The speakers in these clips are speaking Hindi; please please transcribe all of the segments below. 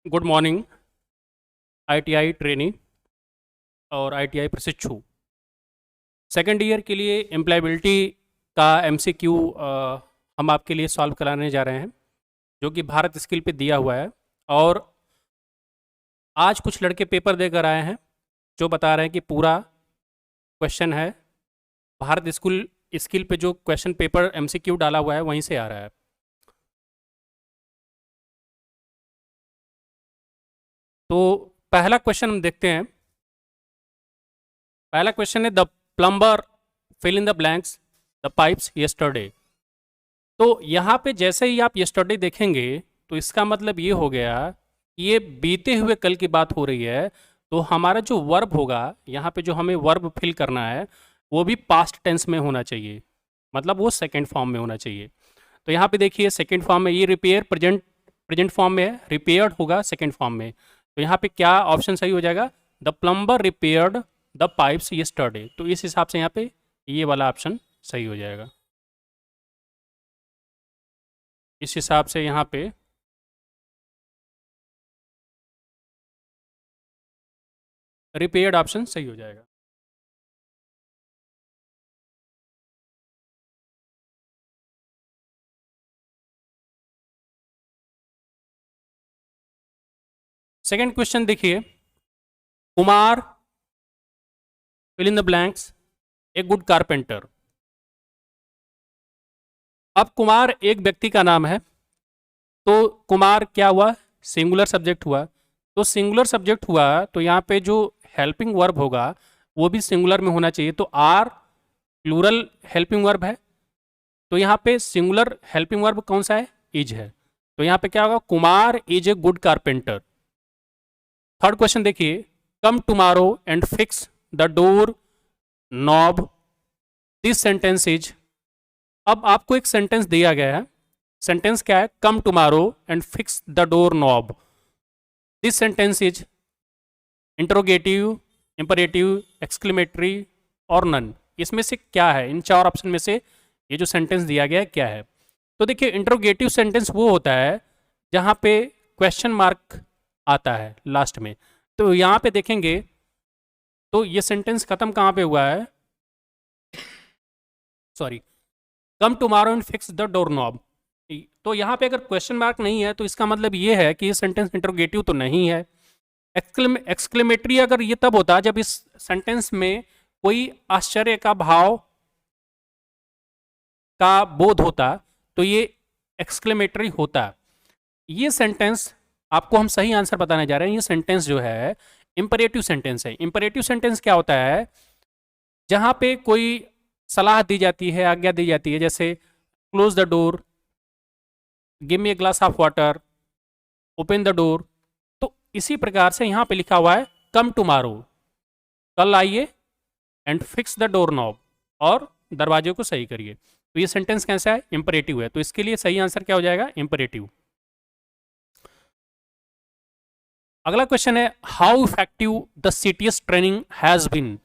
Good morning. आईटीआई ट्रेनी और आईटीआई प्रशिक्षु सेकेंड ईयर के लिए एम्प्लॉयबिलिटी का एमसीक्यू हम आपके लिए सॉल्व कराने जा रहे हैं, जो कि भारत स्किल पे दिया हुआ है। और आज कुछ लड़के पेपर देकर आए हैं जो बता रहे हैं कि पूरा क्वेश्चन है भारत स्कूल स्किल पे, जो क्वेश्चन पेपर एमसीक्यू डाला हुआ है वहीं से आ रहा है। तो पहला क्वेश्चन हम देखते हैं। पहला क्वेश्चन है the plumber fill in the blanks the pipes yesterday. तो यहाँ पे जैसे ही आप यस्टरडे देखेंगे तो इसका मतलब ये हो गया कि ये बीते हुए कल की बात हो रही है। तो हमारा जो वर्ब होगा यहाँ पे, जो हमें वर्ब फिल करना है, वो भी पास्ट टेंस में होना चाहिए, मतलब वो सेकेंड फॉर्म में होना चाहिए। तो यहाँ पे देखिए सेकेंड फॉर्म में ये रिपेयर प्रेजेंट फॉर्म में है, रिपेयर्ड होगा सेकेंड फॉर्म में। तो यहाँ पे क्या ऑप्शन सही हो जाएगा? The plumber repaired the pipes yesterday. तो इस हिसाब से यहाँ पे ये वाला ऑप्शन सही हो जाएगा। इस हिसाब से यहाँ पे रिपेयर्ड ऑप्शन सही हो जाएगा। सेकंड क्वेश्चन देखिए, Kumar fill in the blanks a good carpenter. अब कुमार एक व्यक्ति का नाम है, तो कुमार क्या हुआ? सिंगुलर सब्जेक्ट हुआ। तो सिंगुलर सब्जेक्ट हुआ तो यहाँ पे जो हेल्पिंग वर्ब होगा वो भी सिंगुलर में होना चाहिए। तो आर प्लूरल हेल्पिंग वर्ब है, तो यहाँ पे सिंगुलर हेल्पिंग वर्ब कौन सा है? इज है। तो यहाँ पे क्या होगा? Kumar is a good carpenter. Third question देखिए, come tomorrow and fix the door knob this sentence is. अब आपको एक सेंटेंस दिया गया है। सेंटेंस क्या है? कम tomorrow and fix the door knob this sentence is interrogative, imperative, exclamatory और नन। इसमें से क्या है? इन चार ऑप्शन में से ये जो सेंटेंस दिया गया है क्या है? तो देखिए, इंटरोगेटिव सेंटेंस वो होता है जहाँ पे क्वेश्चन मार्क आता है लास्ट में। तो यहाँ पे देखेंगे तो ये सेंटेंस खत्म कहाँ पे हुआ है? Sorry, come tomorrow and fix the door knob. तो यहाँ पे अगर क्वेश्चन मार्क नहीं है तो इसका मतलब ये है कि ये सेंटेंस इंटरोगेटिव तो नहीं है। एक्सक्लेमेटरी अगर ये तब होता जब इस सेंटेंस में कोई आश्चर्य का भाव का बोध होता, तो ये एक्सक्लेमेटरी होता। ये सेंटेंस आपको हम सही आंसर बताने जा रहे हैं। ये सेंटेंस जो है इंपरेटिव सेंटेंस है। इंपरेटिव सेंटेंस क्या होता है? जहां पे कोई सलाह दी जाती है, आज्ञा दी जाती है, जैसे close the door, give me a glass of water, open the door. तो इसी प्रकार से यहाँ पे लिखा हुआ है कम टुमारो, कल आइए, and fix the door knob, और दरवाजे को सही करिए। तो ये सेंटेंस कैसा है? इंपरेटिव है। तो इसके लिए सही आंसर क्या हो जाएगा? इंपरेटिव। अगला क्वेश्चन है, how effective the CTS training has been.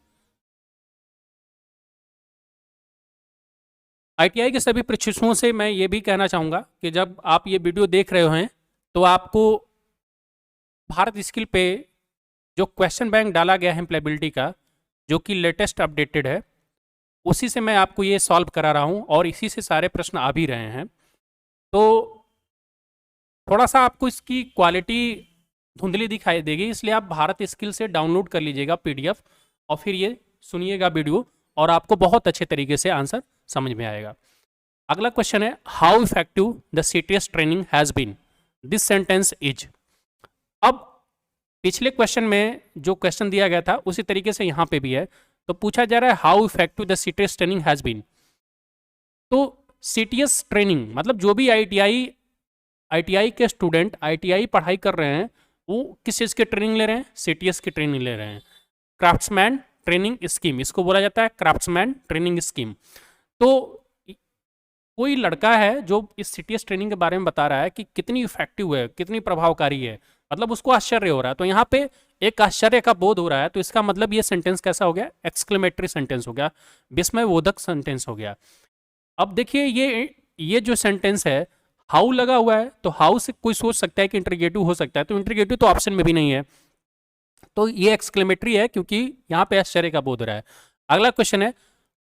ITI के सभी प्रशिक्षुओं से मैं ये भी कहना चाहूँगा कि जब आप ये वीडियो देख रहे हैं तो आपको भारत स्किल पे जो क्वेश्चन बैंक डाला गया है एम्प्लॉयबिलिटी का, जो कि लेटेस्ट अपडेटेड है, उसी से मैं आपको ये सॉल्व करा रहा हूँ और इसी से सारे प्रश्न आ भी रहे हैं। तो थोड़ा सा आपको इसकी क्वालिटी धुंधली दिखाई देगी, इसलिए आप भारत स्किल से डाउनलोड कर लीजिएगा पीडीएफ और फिर ये सुनिएगा वीडियो, और आपको बहुत अच्छे तरीके से आंसर समझ में आएगा। अगला क्वेश्चन है, how effective the CTS training has been this sentence is. अब पिछले क्वेश्चन में जो क्वेश्चन दिया गया था उसी तरीके से यहाँ पे भी है। तो पूछा जा रहा है how effective the CTS training has been. तो सीटीएस ट्रेनिंग मतलब जो भी आईटीआई के स्टूडेंट आईटीआई पढ़ाई कर रहे हैं वो किस चीज़ की ट्रेनिंग ले रहे हैं? सीटीएस की ट्रेनिंग ले रहे हैं। क्राफ्ट्समैन ट्रेनिंग स्कीम, इसको बोला जाता है क्राफ्ट्समैन ट्रेनिंग स्कीम। तो कोई लड़का है जो इस सीटीएस ट्रेनिंग के बारे में बता रहा है कि कितनी इफेक्टिव है, कितनी प्रभावकारी है, मतलब उसको आश्चर्य हो रहा है। तो यहाँ पे एक आश्चर्य का बोध हो रहा है, तो इसका मतलब ये सेंटेंस कैसा हो गया? एक्सक्लेमेटरी सेंटेंस हो गया, विस्मयबोधक सेंटेंस हो गया। अब देखिए ये जो सेंटेंस है, हाउ लगा हुआ है, तो हाउ से कोई सोच सकता है कि इंटरगेटिव हो सकता है, तो इंटरगेटिव तो ऑप्शन में भी नहीं है, तो ये एक्सक्लेमेटरी है क्योंकि यहाँ पे आश्चर्य का बोध रहा है। अगला क्वेश्चन है,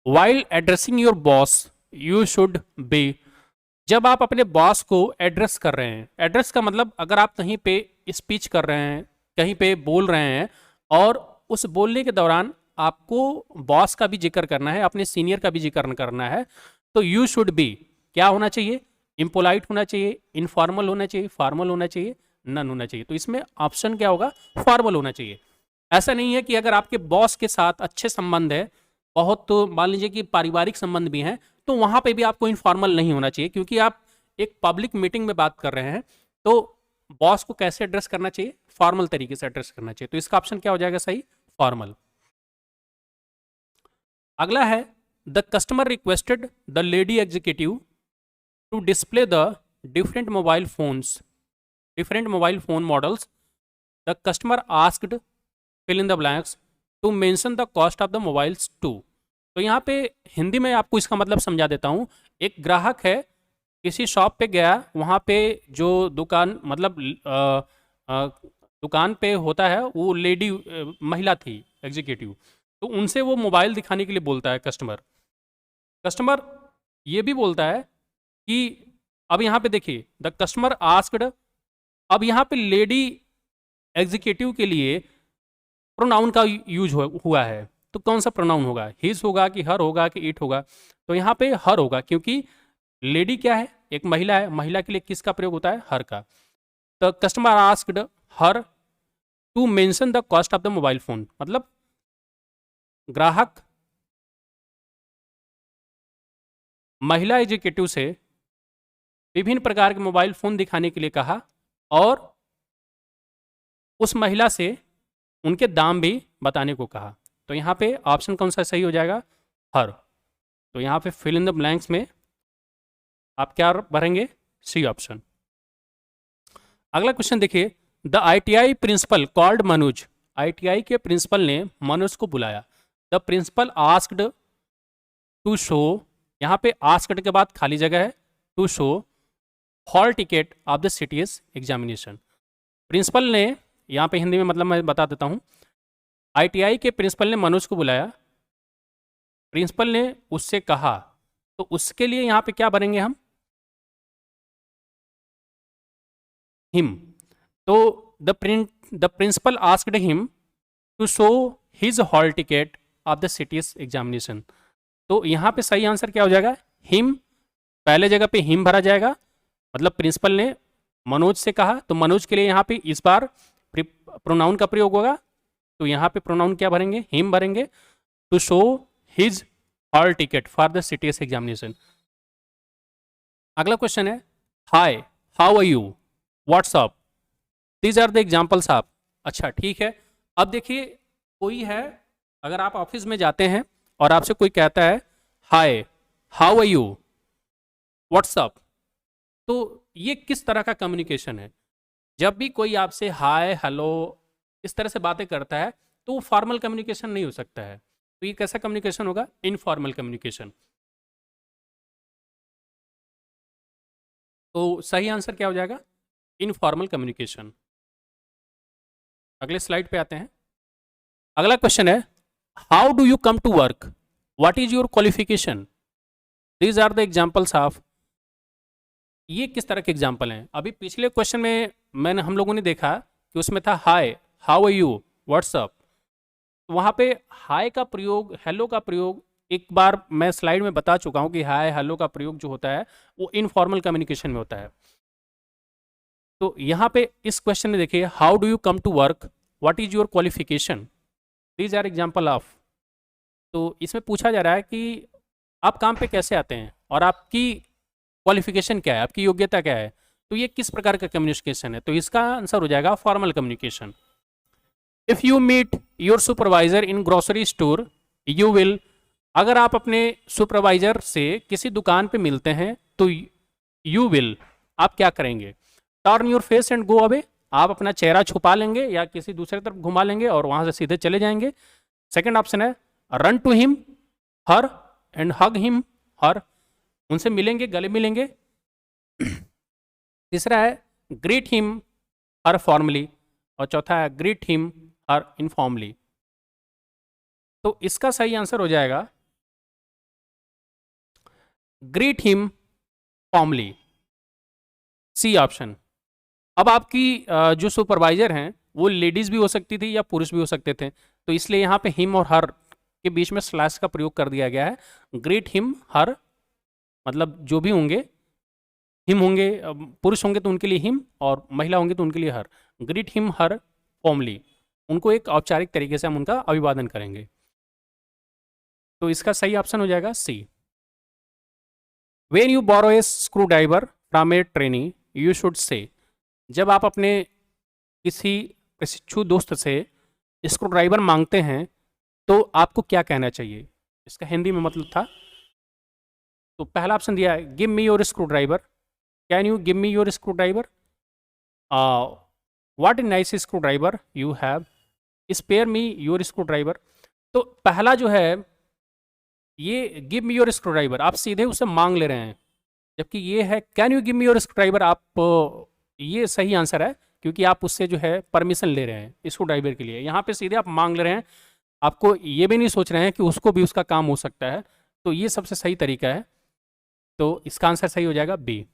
while addressing your boss you should be. जब आप अपने बॉस को एड्रेस कर रहे हैं, एड्रेस का मतलब अगर आप कहीं पे स्पीच कर रहे हैं, कहीं पे बोल रहे हैं, और उस बोलने के दौरान आपको बॉस का भी जिक्र करना है, अपने सीनियर का भी जिक्र करना है, तो यू शुड बी क्या होना चाहिए? इम्पोलाइट होना चाहिए, इनफॉर्मल होना चाहिए, फॉर्मल होना चाहिए, नन होना चाहिए। तो इसमें ऑप्शन क्या होगा? फॉर्मल होना चाहिए। ऐसा नहीं है कि अगर आपके बॉस के साथ अच्छे संबंध है, बहुत तो मान लीजिए कि पारिवारिक संबंध भी हैं, तो वहां पे भी आपको इनफॉर्मल नहीं होना चाहिए, क्योंकि आप एक पब्लिक मीटिंग में बात कर रहे हैं, तो बॉस को कैसे एड्रेस करना चाहिए? फॉर्मल तरीके से एड्रेस करना चाहिए। तो इसका ऑप्शन क्या हो जाएगा सही? फॉर्मल। अगला है, the customer requested the lady executive to display the different mobile phones, different mobile phone models. The customer asked fill in the blanks to mention the cost of the mobiles too. तो यहाँ पे हिंदी में आपको इसका मतलब समझा देता हूँ। एक ग्राहक है, किसी शॉप पे गया, वहाँ पे जो दुकान मतलब दुकान पे होता है वो लेडी महिला थी एग्जीक्यूटिव, तो उनसे वो मोबाइल दिखाने के लिए बोलता है कस्टमर। कस्टमर ये भी बोलता है कि अब यहाँ पे देखिए, द कस्टमर आस्क्ड, अब यहाँ पे लेडी एग्जीक्यूटिव के लिए प्रोनाउन का यूज हुआ है, तो कौन सा प्रोनाउन होगा? हिज होगा कि हर होगा कि इट होगा? तो यहाँ पे हर होगा, क्योंकि लेडी क्या है? एक महिला है, महिला के लिए किसका प्रयोग होता है? हर का। तो customer asked her to mention the cost of the mobile phone, मतलब ग्राहक महिला एग्जीक्यूटिव से विभिन्न प्रकार के मोबाइल फोन दिखाने के लिए कहा, और उस महिला से उनके दाम भी बताने को कहा। तो यहाँ पे ऑप्शन कौन सा सही हो जाएगा? हर। तो यहाँ पे फिल इन द ब्लैंक्स में आप क्या भरेंगे? C option. अगला क्वेश्चन देखिए, the ITI principal called Manoj, ITI के प्रिंसिपल ने मनोज को बुलाया। The principal asked to show, यहाँ पे आस्क्ड के बाद खाली जगह है, to show hall ticket of the CTS examination. Principal ने, यहाँ पे हिंदी में मतलब मैं बता देता हूँ, ITI के प्रिंसिपल ने मनोज को बुलाया, प्रिंसिपल ने उससे कहा, तो उसके लिए यहाँ पे क्या भरेंगे हम? हिम। तो the principal asked him to show his hall ticket of the CTS examination. तो यहाँ पे सही आंसर क्या हो जाएगा? हिम। पहले जगह पे हिम भरा जाएगा, मतलब प्रिंसिपल ने मनोज से कहा, तो मनोज के लिए यहाँ पे इस बार प्रोनाउन का प्रयोग होगा, तो यहाँ पे प्रोनाउन क्या भरेंगे? हिम भरेंगे। To show his hall ticket for the CTS examination. अगला क्वेश्चन है, hi how are you what's up, these are the examples of. अच्छा ठीक है, अब देखिए कोई है, अगर आप ऑफिस में जाते हैं और आपसे कोई कहता है hi how are you what's up, तो ये किस तरह का कम्युनिकेशन है? जब भी कोई आपसे हाय हेलो इस तरह से बातें करता है, तो वो फॉर्मल कम्युनिकेशन नहीं हो सकता है। तो ये कैसा कम्युनिकेशन होगा? Informal communication. तो सही आंसर क्या हो जाएगा? Informal communication. अगले स्लाइड पे आते हैं। अगला क्वेश्चन है, how do you come to work, what is your qualification, these are the examples of. ये किस तरह के एग्जाम्पल हैं? अभी पिछले क्वेश्चन में हम लोगों ने देखा कि उसमें था hi how are you what's up, तो वहाँ पे हाय का प्रयोग, हेलो का प्रयोग, एक बार मैं स्लाइड में बता चुका हूँ कि हाय हेलो का प्रयोग जो होता है वो इनफॉर्मल कम्युनिकेशन में होता है। तो यहाँ पे इस क्वेश्चन में देखिए, how do you come to work, what is your qualification, these are example of. तो इसमें पूछा जा रहा है कि आप काम पे कैसे आते हैं और आपकी क्वालिफिकेशन क्या है, आपकी योग्यता क्या है। तो ये किस प्रकार का कम्युनिकेशन है? तो इसका आंसर हो जाएगा formal communication. If you meet your supervisor in grocery store you will, अगर आप अपने सुपरवाइजर से किसी दुकान पे मिलते हैं तो यू विल आप क्या करेंगे? Turn your face and go away, आप अपना चेहरा छुपा लेंगे या किसी दूसरे तरफ घुमा लेंगे और वहां से सीधे चले जाएंगे। सेकंड ऑप्शन है run to him her and hug him her, उनसे मिलेंगे, गले मिलेंगे तीसरा है ग्रीट हिम हर फॉर्मली, और चौथा है ग्रीट हिम हर इनफॉर्मली। तो इसका सही आंसर हो जाएगा greet him formally, C option. अब आपकी जो सुपरवाइजर हैं वो लेडीज भी हो सकती थी या पुरुष भी हो सकते थे, तो इसलिए यहाँ पे हिम और हर के बीच में स्लैश का प्रयोग कर दिया गया है। ग्रेट हिम हर मतलब जो भी होंगे, हिम होंगे, पुरुष होंगे तो उनके लिए हिम, और महिला होंगे तो उनके लिए हर। ग्रीट हिम हर फॉर्मली, उनको एक औपचारिक तरीके से हम उनका अभिवादन करेंगे। तो इसका सही ऑप्शन हो जाएगा C. When you borrow a screwdriver from a trainee you should say, जब आप अपने किसी प्रशिक्षु दोस्त से स्क्रू ड्राइवर मांगते हैं तो आपको क्या कहना चाहिए? इसका हिंदी में मतलब था, तो पहला ऑप्शन दिया है give me your screwdriver, can you give me your screwdriver, what a nice screwdriver you have, spare me your screwdriver. तो पहला जो है ये give me your screwdriver, आप सीधे उससे मांग ले रहे हैं, जबकि ये है can you give me your screwdriver, आप ये सही आंसर है क्योंकि आप उससे जो है परमिशन ले रहे हैं स्क्रू ड्राइवर के लिए। यहाँ पे सीधे आप मांग ले रहे हैं, आपको ये भी नहीं सोच रहे हैं कि उसको भी उसका काम हो सकता है, तो ये सबसे सही तरीका है। तो इसका आंसर सही हो जाएगा बी।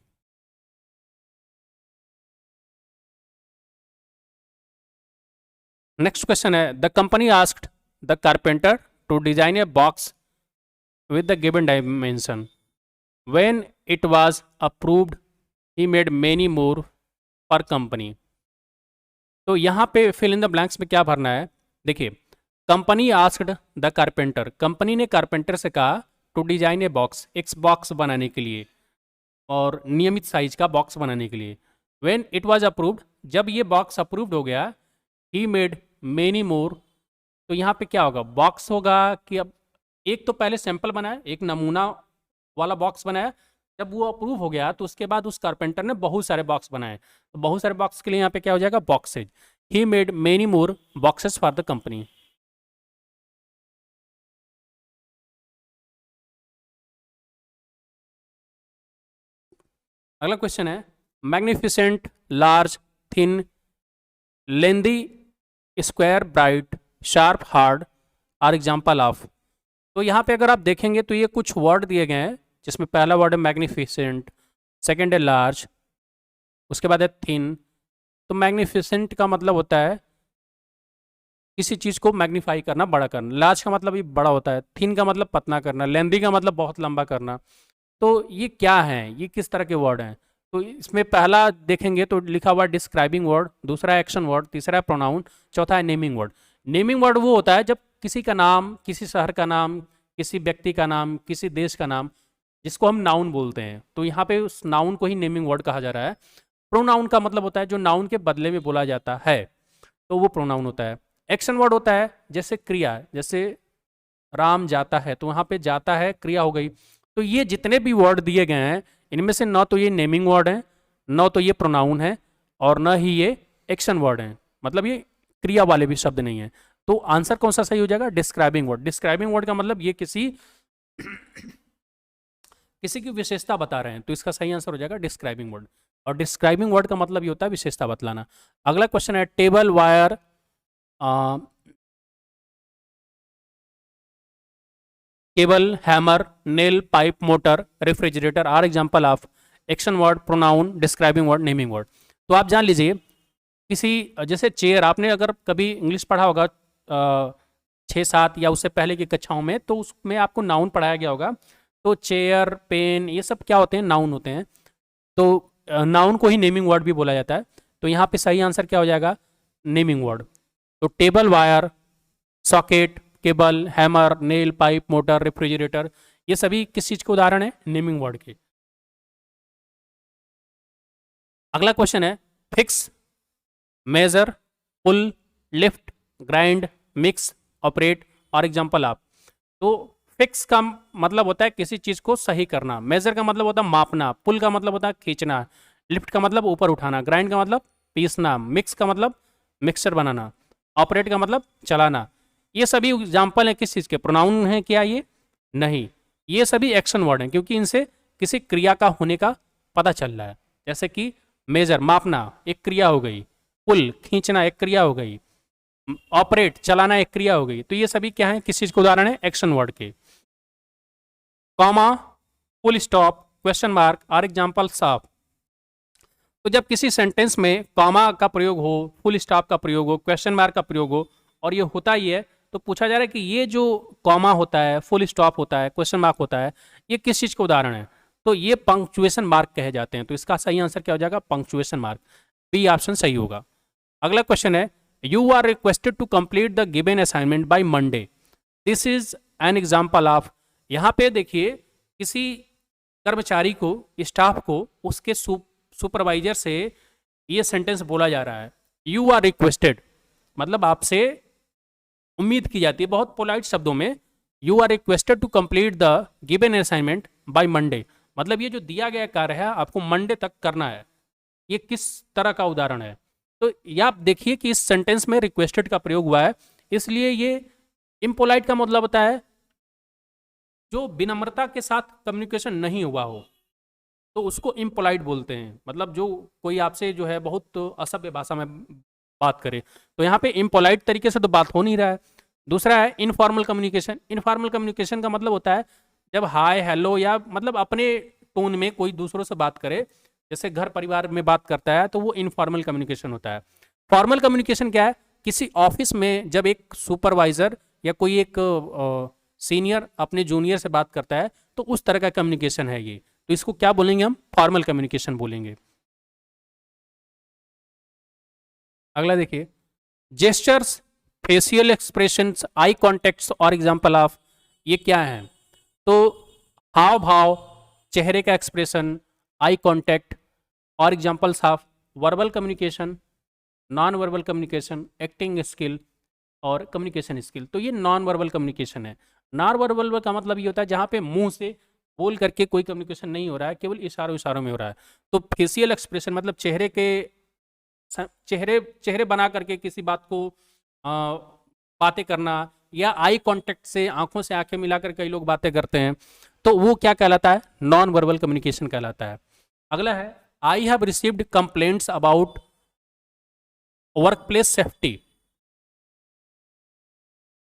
नेक्स्ट क्वेश्चन है the company asked the carpenter to design a box with the given dimension. When it was approved, he made many more per company. तो यहाँ पे fill in the blanks में क्या भरना है? देखिए, company asked the carpenter, company ने कारपेंटर से कहा टू डिजाइन ए बॉक्स, एक बॉक्स बनाने के लिए और नियमित साइज का बॉक्स बनाने के लिए। When it was approved, जब ये बॉक्स अप्रूव्ड हो गया, he made many more, तो यहाँ पे क्या होगा? बॉक्स होगा कि अब एक तो पहले सैंपल बनाया, एक नमूना वाला बॉक्स बनाया, जब वो अप्रूव हो गया तो उसके बाद उस कारपेंटर ने बहुत सारे बॉक्स बनाए, तो बहुत सारे बॉक्स के लिए यहाँ पे क्या हो जाएगा? Boxes. He made many more boxes for the company. अगला क्वेश्चन है magnificent, large, thin, lengthy, square, bright, sharp, hard are example of. तो यहाँ पे अगर आप देखेंगे तो ये कुछ वर्ड दिए गए हैं, जिसमें पहला वर्ड है मैग्निफिसेंट, सेकंड है लार्ज, उसके बाद है थिन। तो मैग्निफिसेंट का मतलब होता है किसी चीज़ को मैग्नीफाई करना, बड़ा करना। लार्ज का मतलब ये बड़ा होता है, थिन का मतलब पतला करना, लेंदी का मतलब बहुत लंबा करना। तो ये क्या है, ये किस तरह के वर्ड हैं? तो इसमें पहला देखेंगे तो लिखा हुआ डिस्क्राइबिंग वर्ड, दूसरा एक्शन वर्ड, तीसरा है प्रोनाउन, चौथा है नेमिंग वर्ड। नेमिंग वर्ड वो होता है जब किसी का नाम, किसी शहर का नाम, किसी व्यक्ति का नाम, किसी देश का नाम, जिसको हम नाउन बोलते हैं, तो यहाँ पे उस नाउन को ही नेमिंग वर्ड कहा जा रहा है। प्रोनाउन का मतलब होता है जो नाउन के बदले में बोला जाता है, तो वो प्रोनाउन होता है। एक्शन वर्ड होता है जैसे क्रिया, जैसे राम जाता है, तो वहाँ पे जाता है क्रिया हो गई। तो ये जितने भी वर्ड दिए गए हैं इनमें से न तो ये नेमिंग वर्ड है, न तो ये प्रोनाउन है, और न ही ये एक्शन वर्ड है, मतलब ये क्रिया वाले भी शब्द नहीं है। तो आंसर कौन सा सही हो जाएगा? Describing word. डिस्क्राइबिंग वर्ड का मतलब ये किसी की विशेषता बता रहे हैं, तो इसका सही आंसर हो जाएगा डिस्क्राइबिंग वर्ड। और डिस्क्राइबिंग वर्ड का मतलब ये होता है विशेषता बतलाना। अगला क्वेश्चन है table, wire, cable, hammer, nail, pipe, motor, refrigerator are example of action word, pronoun, describing word, naming word. तो आप जान लीजिए किसी, जैसे चेयर, आपने अगर कभी इंग्लिश पढ़ा होगा 6-7 या उससे पहले की कक्षाओं में, तो उसमें आपको नाउन पढ़ाया गया होगा। तो चेयर, पेन, ये सब क्या होते हैं? नाउन होते हैं। तो नाउन को ही नेमिंग वर्ड भी बोला जाता है। तो यहाँ पे सही आंसर क्या हो जाएगा? Naming word. तो table, wire, socket, cable, hammer, nail, pipe, motor, refrigerator, ये सभी किस चीज़ के उदाहरण है? नेमिंग वर्ड के। अगला क्वेश्चन है फिक्स, मेजर, पुल, लिफ्ट, ग्राइंड, मिक्स, ऑपरेट और एग्जाम्पल ऑफ। तो फिक्स का मतलब होता है किसी चीज़ को सही करना, मेजर का मतलब होता है मापना, पुल का मतलब होता है खींचना, लिफ्ट का मतलब ऊपर उठाना, ग्राइंड का मतलब पीसना, मिक्स का मतलब मिक्सचर बनाना, ऑपरेट का मतलब चलाना। ये सभी एग्जाम्पल हैं किस चीज़ के? प्रोनाउन हैं क्या ये? नहीं, ये सभी एक्शन वर्ड हैं, क्योंकि इनसे किसी क्रिया का होने का पता चल रहा है। जैसे कि मेजर मापना एक क्रिया हो गई, पुल खींचना एक क्रिया हो गई, ऑपरेट चलाना एक क्रिया हो गई। तो ये सभी क्या है, किस चीज के उदाहरण है, एक्शन वर्ड के। Comma, full stop, question mark are examples of. तो जब किसी सेंटेंस में कॉमा का प्रयोग हो, फुल स्टॉप का प्रयोग हो, क्वेश्चन मार्क का प्रयोग हो, और ये होता ही है, तो पूछा जा रहा है कि ये जो कॉमा होता है, फुल स्टॉप होता है, क्वेश्चन मार्क होता है, ये किस चीज का उदाहरण है, तो ये पंक्चुएशन मार्क कहे जाते हैं। तो इसका सही आंसर क्या हो जाएगा, पंक्चुएशन मार्क, बी ऑप्शन सही होगा। अगला क्वेश्चन है, you are requested to complete the given assignment by Monday, this is an example of. यहाँ पे देखिए किसी कर्मचारी को, स्टाफ को, उसके सुपरवाइजर से ये सेंटेंस बोला जा रहा है, यू आर रिक्वेस्टेड, मतलब आपसे उम्मीद की जाती है बहुत पोलाइट शब्दों में, you are requested to complete the given assignment by Monday, मतलब ये जो दिया गया कार्य है आपको मंडे तक करना है। ये किस तरह का उदाहरण है, तो ये आप देखिए कि इस सेंटेंस में रिक्वेस्टेड का प्रयोग हुआ है, इसलिए ये इम्पोलाइट का मतलब होता है जो विनम्रता के साथ कम्युनिकेशन नहीं हुआ हो, तो उसको इम्पोलाइट बोलते हैं। मतलब जो कोई आपसे जो है बहुत असभ्य भाषा में बात करे, तो यहाँ पे इम्पोलाइट तरीके से तो बात हो नहीं रहा है। दूसरा है इनफॉर्मल कम्युनिकेशन। इनफॉर्मल कम्युनिकेशन का मतलब होता है जब हाय हेलो या मतलब अपने टोन में कोई दूसरों से बात करे, जैसे घर परिवार में बात करता है, तो वो इनफॉर्मल कम्युनिकेशन होता है। फॉर्मल कम्युनिकेशन क्या है, किसी ऑफिस में जब एक सुपरवाइजर या कोई एक सीनियर अपने जूनियर से बात करता है, तो उस तरह का कम्युनिकेशन है ये, तो इसको क्या बोलेंगे हम, फॉर्मल कम्युनिकेशन बोलेंगे। अगला देखिए, जेस्चर्स, फेशियल एक्सप्रेशंस, आई कॉन्टेक्ट्स और एग्जांपल ऑफ, ये क्या है, तो हाव भाव, चेहरे का एक्सप्रेशन, आई कॉन्टैक्ट और examples of verbal communication, non verbal communication, acting skill और कम्युनिकेशन स्किल। तो ये नॉन वर्बल कम्युनिकेशन है। नॉन वर्बल का मतलब ये होता है जहाँ पे मुंह से बोल करके कोई कम्युनिकेशन नहीं हो रहा है, केवल इशारों इशारों में हो रहा है। तो फेशियल एक्सप्रेशन मतलब चेहरे बना करके किसी बात को बातें करना, या आई कांटेक्ट से आंखों से आंखें मिलाकर कई लोग बातें करते हैं, तो वो क्या कहलाता है, नॉन वर्बल कम्युनिकेशन कहलाता है। अगला है, I have received complaints about workplace safety,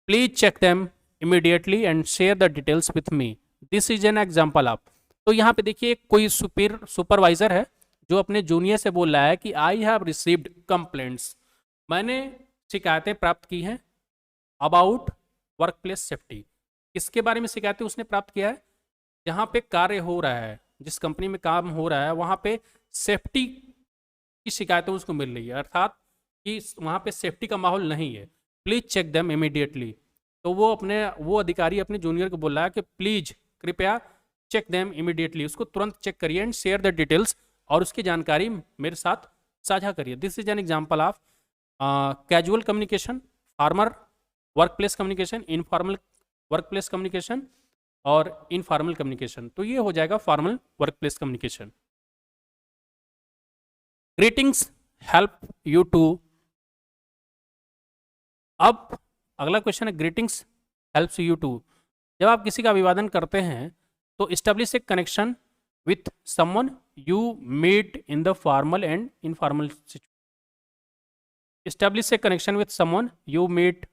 please check them immediately and share the details with me, this is an example of. तो यहाँ पे देखिए कोई सुपरवाइजर है जो अपने जूनियर से बोल रहा है कि आई हैव रिसीव्ड कंप्लेंट्स, मैंने शिकायतें प्राप्त की हैं, अबाउट वर्कप्लेस सेफ्टी, किसके बारे में शिकायतें उसने प्राप्त किया है, जहाँ पे कार्य हो रहा है, जिस कंपनी में काम हो रहा है वहाँ पे सेफ्टी की शिकायतें उसको मिल रही है, अर्थात कि वहाँ पे सेफ्टी का माहौल नहीं है। प्लीज चेक देम इमीडिएटली, तो वो अधिकारी अपने जूनियर को बोल रहा है कि प्लीज कृपया चेक देम इमीडिएटली, उसको तुरंत चेक करिए, एंड शेयर द डिटेल्स, और उसकी जानकारी मेरे साथ साझा करिए। This is an example of casual communication, formal workplace communication, informal workplace communication और इनफॉर्मल कम्युनिकेशन। तो ये हो जाएगा formal workplace communication. Greetings help you to, अब अगला क्वेश्चन है, ग्रीटिंग्स हेल्प्स यू टू, जब आप किसी का अभिवादन करते हैं तो establish a connection with someone you meet in the formal and informal situation, establish a connection with someone you meet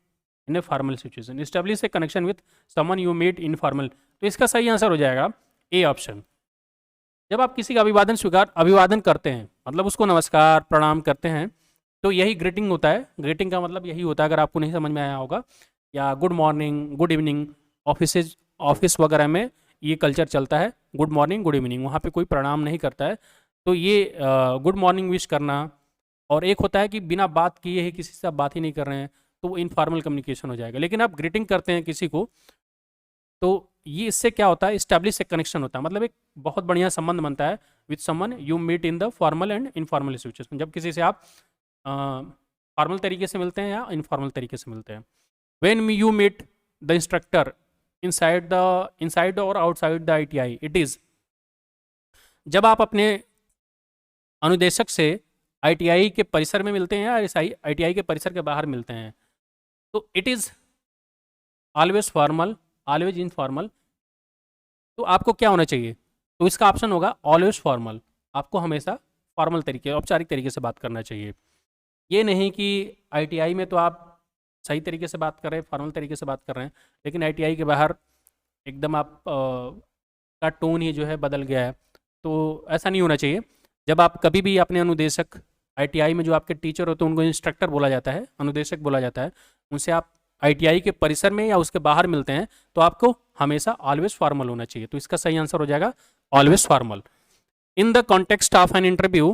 in a formal situation, establish a connection with someone you meet informal। तो इसका सही आंसर हो जाएगा ए ऑप्शन। जब आप किसी का अभिवादन करते हैं, मतलब उसको नमस्कार प्रणाम करते हैं, तो यही ग्रीटिंग होता है। ग्रीटिंग का मतलब यही होता है, अगर आपको नहीं समझ में आया होगा, या good morning, good evening, office वगैरह में ये कल्चर चलता है, गुड मॉर्निंग गुड इवनिंग, वहाँ पे कोई प्रणाम नहीं करता है, तो ये गुड मॉर्निंग विश करना। और एक होता है कि बिना बात किए ही किसी से आप बात ही नहीं कर रहे हैं, तो वो इनफॉर्मल कम्युनिकेशन हो जाएगा। लेकिन आप ग्रीटिंग करते हैं किसी को, तो ये इससे क्या होता है, इस्टेब्लिश एक कनेक्शन होता है, मतलब एक बहुत बढ़िया संबंध बनता है with someone you meet in the formal and informal situation, जब किसी से आप फॉर्मल तरीके से मिलते हैं या इनफॉर्मल तरीके से मिलते हैं। When you meet the instructor inside or outside the ITI, it is, जब आप अपने अनुदेशक से ITI के परिसर में मिलते हैं या ITI के परिसर के बाहर मिलते हैं, तो it is always formal, always informal. तो आपको क्या होना चाहिए, तो इसका ऑप्शन होगा ऑलवेज फॉर्मल, आपको हमेशा फॉर्मल तरीके, औपचारिक तरीके से बात करना चाहिए। ये नहीं कि आईटीआई में तो आप सही तरीके से बात कर रहे हैं, फॉर्मल तरीके से बात कर रहे हैं, लेकिन आईटीआई के बाहर एकदम आप का टोन ही जो है बदल गया है। तो ऐसा नहीं होना चाहिए। जब आप कभी भी अपने अनुदेशक, आईटीआई में जो आपके टीचर होते हैं उनको इंस्ट्रक्टर बोला जाता है, अनुदेशक बोला जाता है, उनसे आप आईटीआई के परिसर में या उसके बाहर मिलते हैं तो आपको हमेशा ऑलवेज फॉर्मल होना चाहिए। तो इसका सही आंसर हो जाएगा always formal. In the context of an interview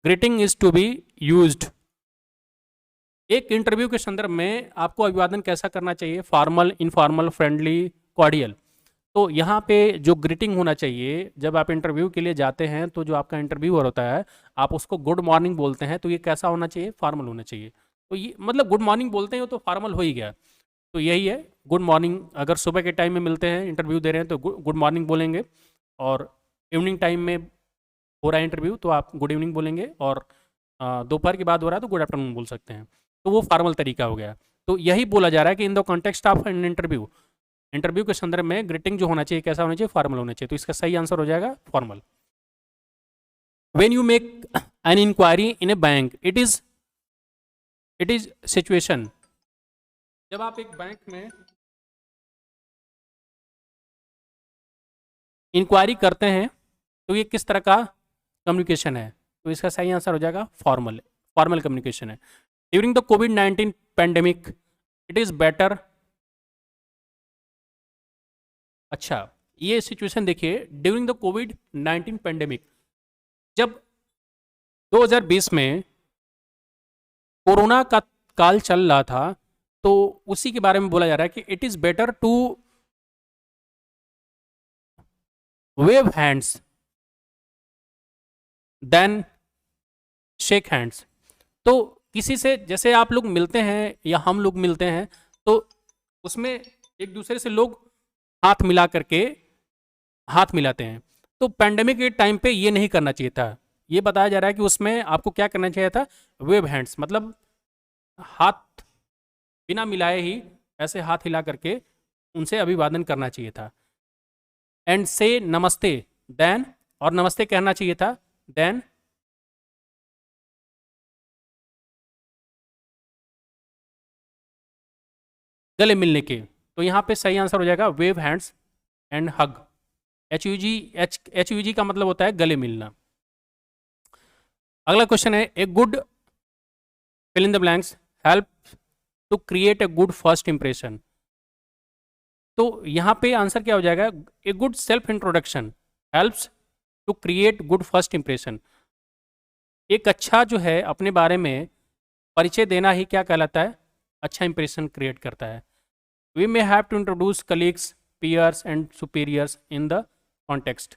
greeting is to be used. एक इंटरव्यू के संदर्भ में आपको अभिवादन कैसा करना चाहिए? Formal, informal, friendly, cordial. तो यहाँ पे जो ग्रीटिंग होना चाहिए, जब आप इंटरव्यू के लिए जाते हैं तो जो आपका इंटरव्यूअर होता है आप उसको गुड मॉर्निंग बोलते हैं, तो ये कैसा होना चाहिए? फॉर्मल होना चाहिए। तो ये मतलब गुड मॉर्निंग बोलते हैं तो फॉर्मल हो ही गया। तो यही है गुड मॉर्निंग। अगर सुबह के टाइम में मिलते हैं, इंटरव्यू दे रहे हैं, तो गुड मॉर्निंग बोलेंगे, और इवनिंग टाइम में हो रहा है इंटरव्यू तो आप गुड इवनिंग बोलेंगे, और दोपहर के बाद हो रहा है तो गुड आफ्टरनून बोल सकते हैं। तो वो फॉर्मल तरीका हो गया। तो यही बोला जा रहा है कि इन the context of an interview, interview के संदर्भ में ग्रीटिंग जो होना चाहिए कैसा होना चाहिए? फॉर्मल होना चाहिए। तो इसका सही आंसर हो जाएगा formal. When you make an inquiry in a bank, it is situation. जब आप एक बैंक में इंक्वायरी करते हैं तो ये किस तरह का कम्युनिकेशन है? तो इसका सही आंसर हो जाएगा फॉर्मल, फॉर्मल कम्युनिकेशन है। During the covid pandemic it is better. अच्छा, ये सिचुएशन देखिए, ड्यूरिंग द कोविड-19 पैंडेमिक, जब 2020 में कोरोना का काल चल रहा था तो उसी के बारे में बोला जा रहा है कि it is better to wave hands than shake hands. तो किसी से जैसे आप लोग मिलते हैं या हम लोग मिलते हैं तो उसमें एक दूसरे से लोग हाथ मिला करके हाथ मिलाते हैं। तो पैंडेमिक के टाइम पे ये नहीं करना चाहिए था। ये बताया जा रहा है कि उसमें आपको क्या करना चाहिए था? वेव हैंड्स, मतलब हाथ बिना मिलाए ही ऐसे हाथ हिला करके उनसे अभिवादन करना चाहिए था। एंड से नमस्ते देन, और नमस्ते कहना चाहिए था देन गले मिलने के। तो यहाँ पे सही आंसर हो जाएगा wave hands and hug. H U G का मतलब होता है गले मिलना। अगला क्वेश्चन है, a good fill in the blanks help to create a good first impression. तो यहाँ पे आंसर क्या हो जाएगा? A good self introduction helps to create good first impression. एक अच्छा जो है अपने बारे में परिचय देना ही क्या कहलाता है? अच्छा इंप्रेशन क्रिएट करता है। We may have to introduce colleagues, peers and superiors in the context.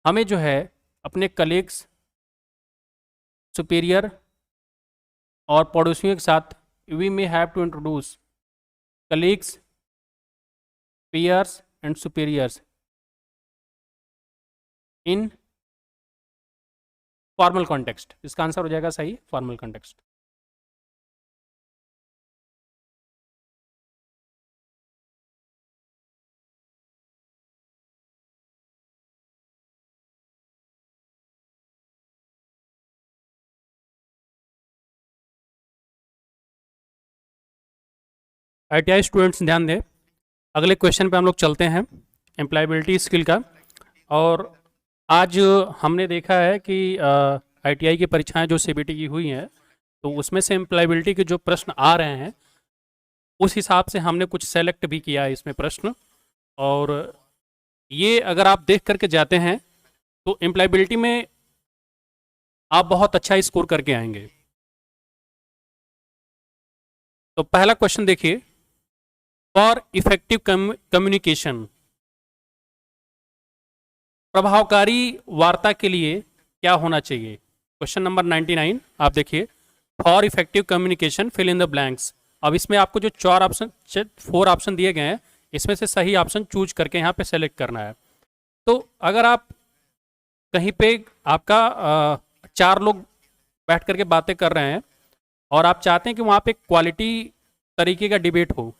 हमें जो है अपने कलीग्स, सुपीरियर और पड़ोसियों के साथ, we may have to introduce colleagues, peers and superiors in formal context. इसका आंसर हो जाएगा सही फॉर्मल कॉन्टेक्स्ट। आईटीआई स्टूडेंट्स ध्यान दें, अगले क्वेश्चन पे हम लोग चलते हैं, एम्प्लॉयबिलिटी स्किल का। और आज हमने देखा है कि आईटीआई की परीक्षाएं जो सीबीटी की हुई हैं तो उसमें से एम्प्लॉयबिलिटी के जो प्रश्न आ रहे हैं उस हिसाब से हमने कुछ सेलेक्ट भी किया है इसमें प्रश्न। और ये अगर आप देख करके जाते हैं तो एम्प्लॉयबिलिटी में आप बहुत अच्छा स्कोर करके आएंगे। तो पहला क्वेश्चन देखिए, फॉर इफेक्टिव कम्युनिकेशन, प्रभावकारी वार्ता के लिए क्या होना चाहिए? क्वेश्चन नंबर 99 आप देखिए, for effective communication fill in the blanks. अब इसमें आपको जो 4 ऑप्शन दिए गए हैं इसमें से सही ऑप्शन चूज करके यहाँ पे सेलेक्ट करना है। तो अगर आप कहीं पे आपका 4 लोग बैठ करके बातें कर रहे हैं और आप चाहते हैं कि वहाँ पे क्वालिटी तरीके का डिबेट हो,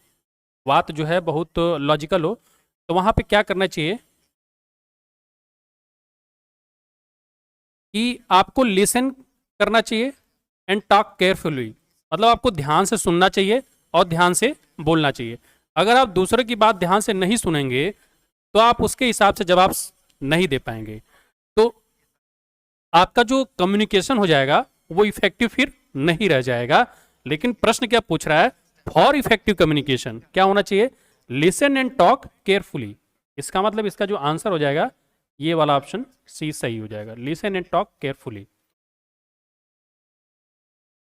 बात जो है बहुत लॉजिकल हो, तो वहाँ पे क्या करना चाहिए कि आपको लिसन करना चाहिए एंड टॉक केयरफुली, मतलब आपको ध्यान से सुनना चाहिए और ध्यान से बोलना चाहिए। अगर आप दूसरे की बात ध्यान से नहीं सुनेंगे तो आप उसके हिसाब से जवाब नहीं दे पाएंगे, तो आपका जो कम्युनिकेशन हो जाएगा वो इफेक्टिव फिर नहीं रह जाएगा। लेकिन प्रश्न क्या पूछ रहा है, फॉर इफेक्टिव कम्युनिकेशन क्या होना चाहिए, लिसन एंड टॉक केयरफुली। इसका मतलब इसका जो आंसर हो जाएगा ये वाला ऑप्शन सी सही हो जाएगा, लिसन एंड टॉक केयरफुली।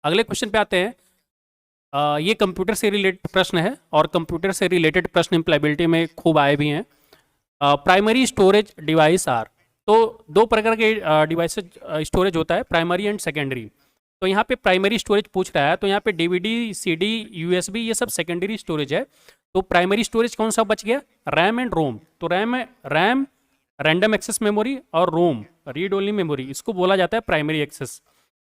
अगले क्वेश्चन पे आते हैं। ये कंप्यूटर से रिलेटेड प्रश्न है और कंप्यूटर से रिलेटेड प्रश्न एम्प्लॉयबिलिटी में खूब आए भी हैं। प्राइमरी स्टोरेज डिवाइस आर, तो दो प्रकार के डिवाइसेज स्टोरेज होता है, प्राइमरी एंड सेकेंडरी। तो यहाँ पे प्राइमरी स्टोरेज पूछ रहा है, तो यहाँ पे डीवीडी, सीडी, यूएसबी ये सब सेकेंडरी स्टोरेज है। तो प्राइमरी स्टोरेज कौन सा बच गया, रैम एंड रोम। तो रैम रैंडम एक्सेस मेमोरी और रोम रीड ओनली मेमोरी, इसको बोला जाता है प्राइमरी एक्सेस।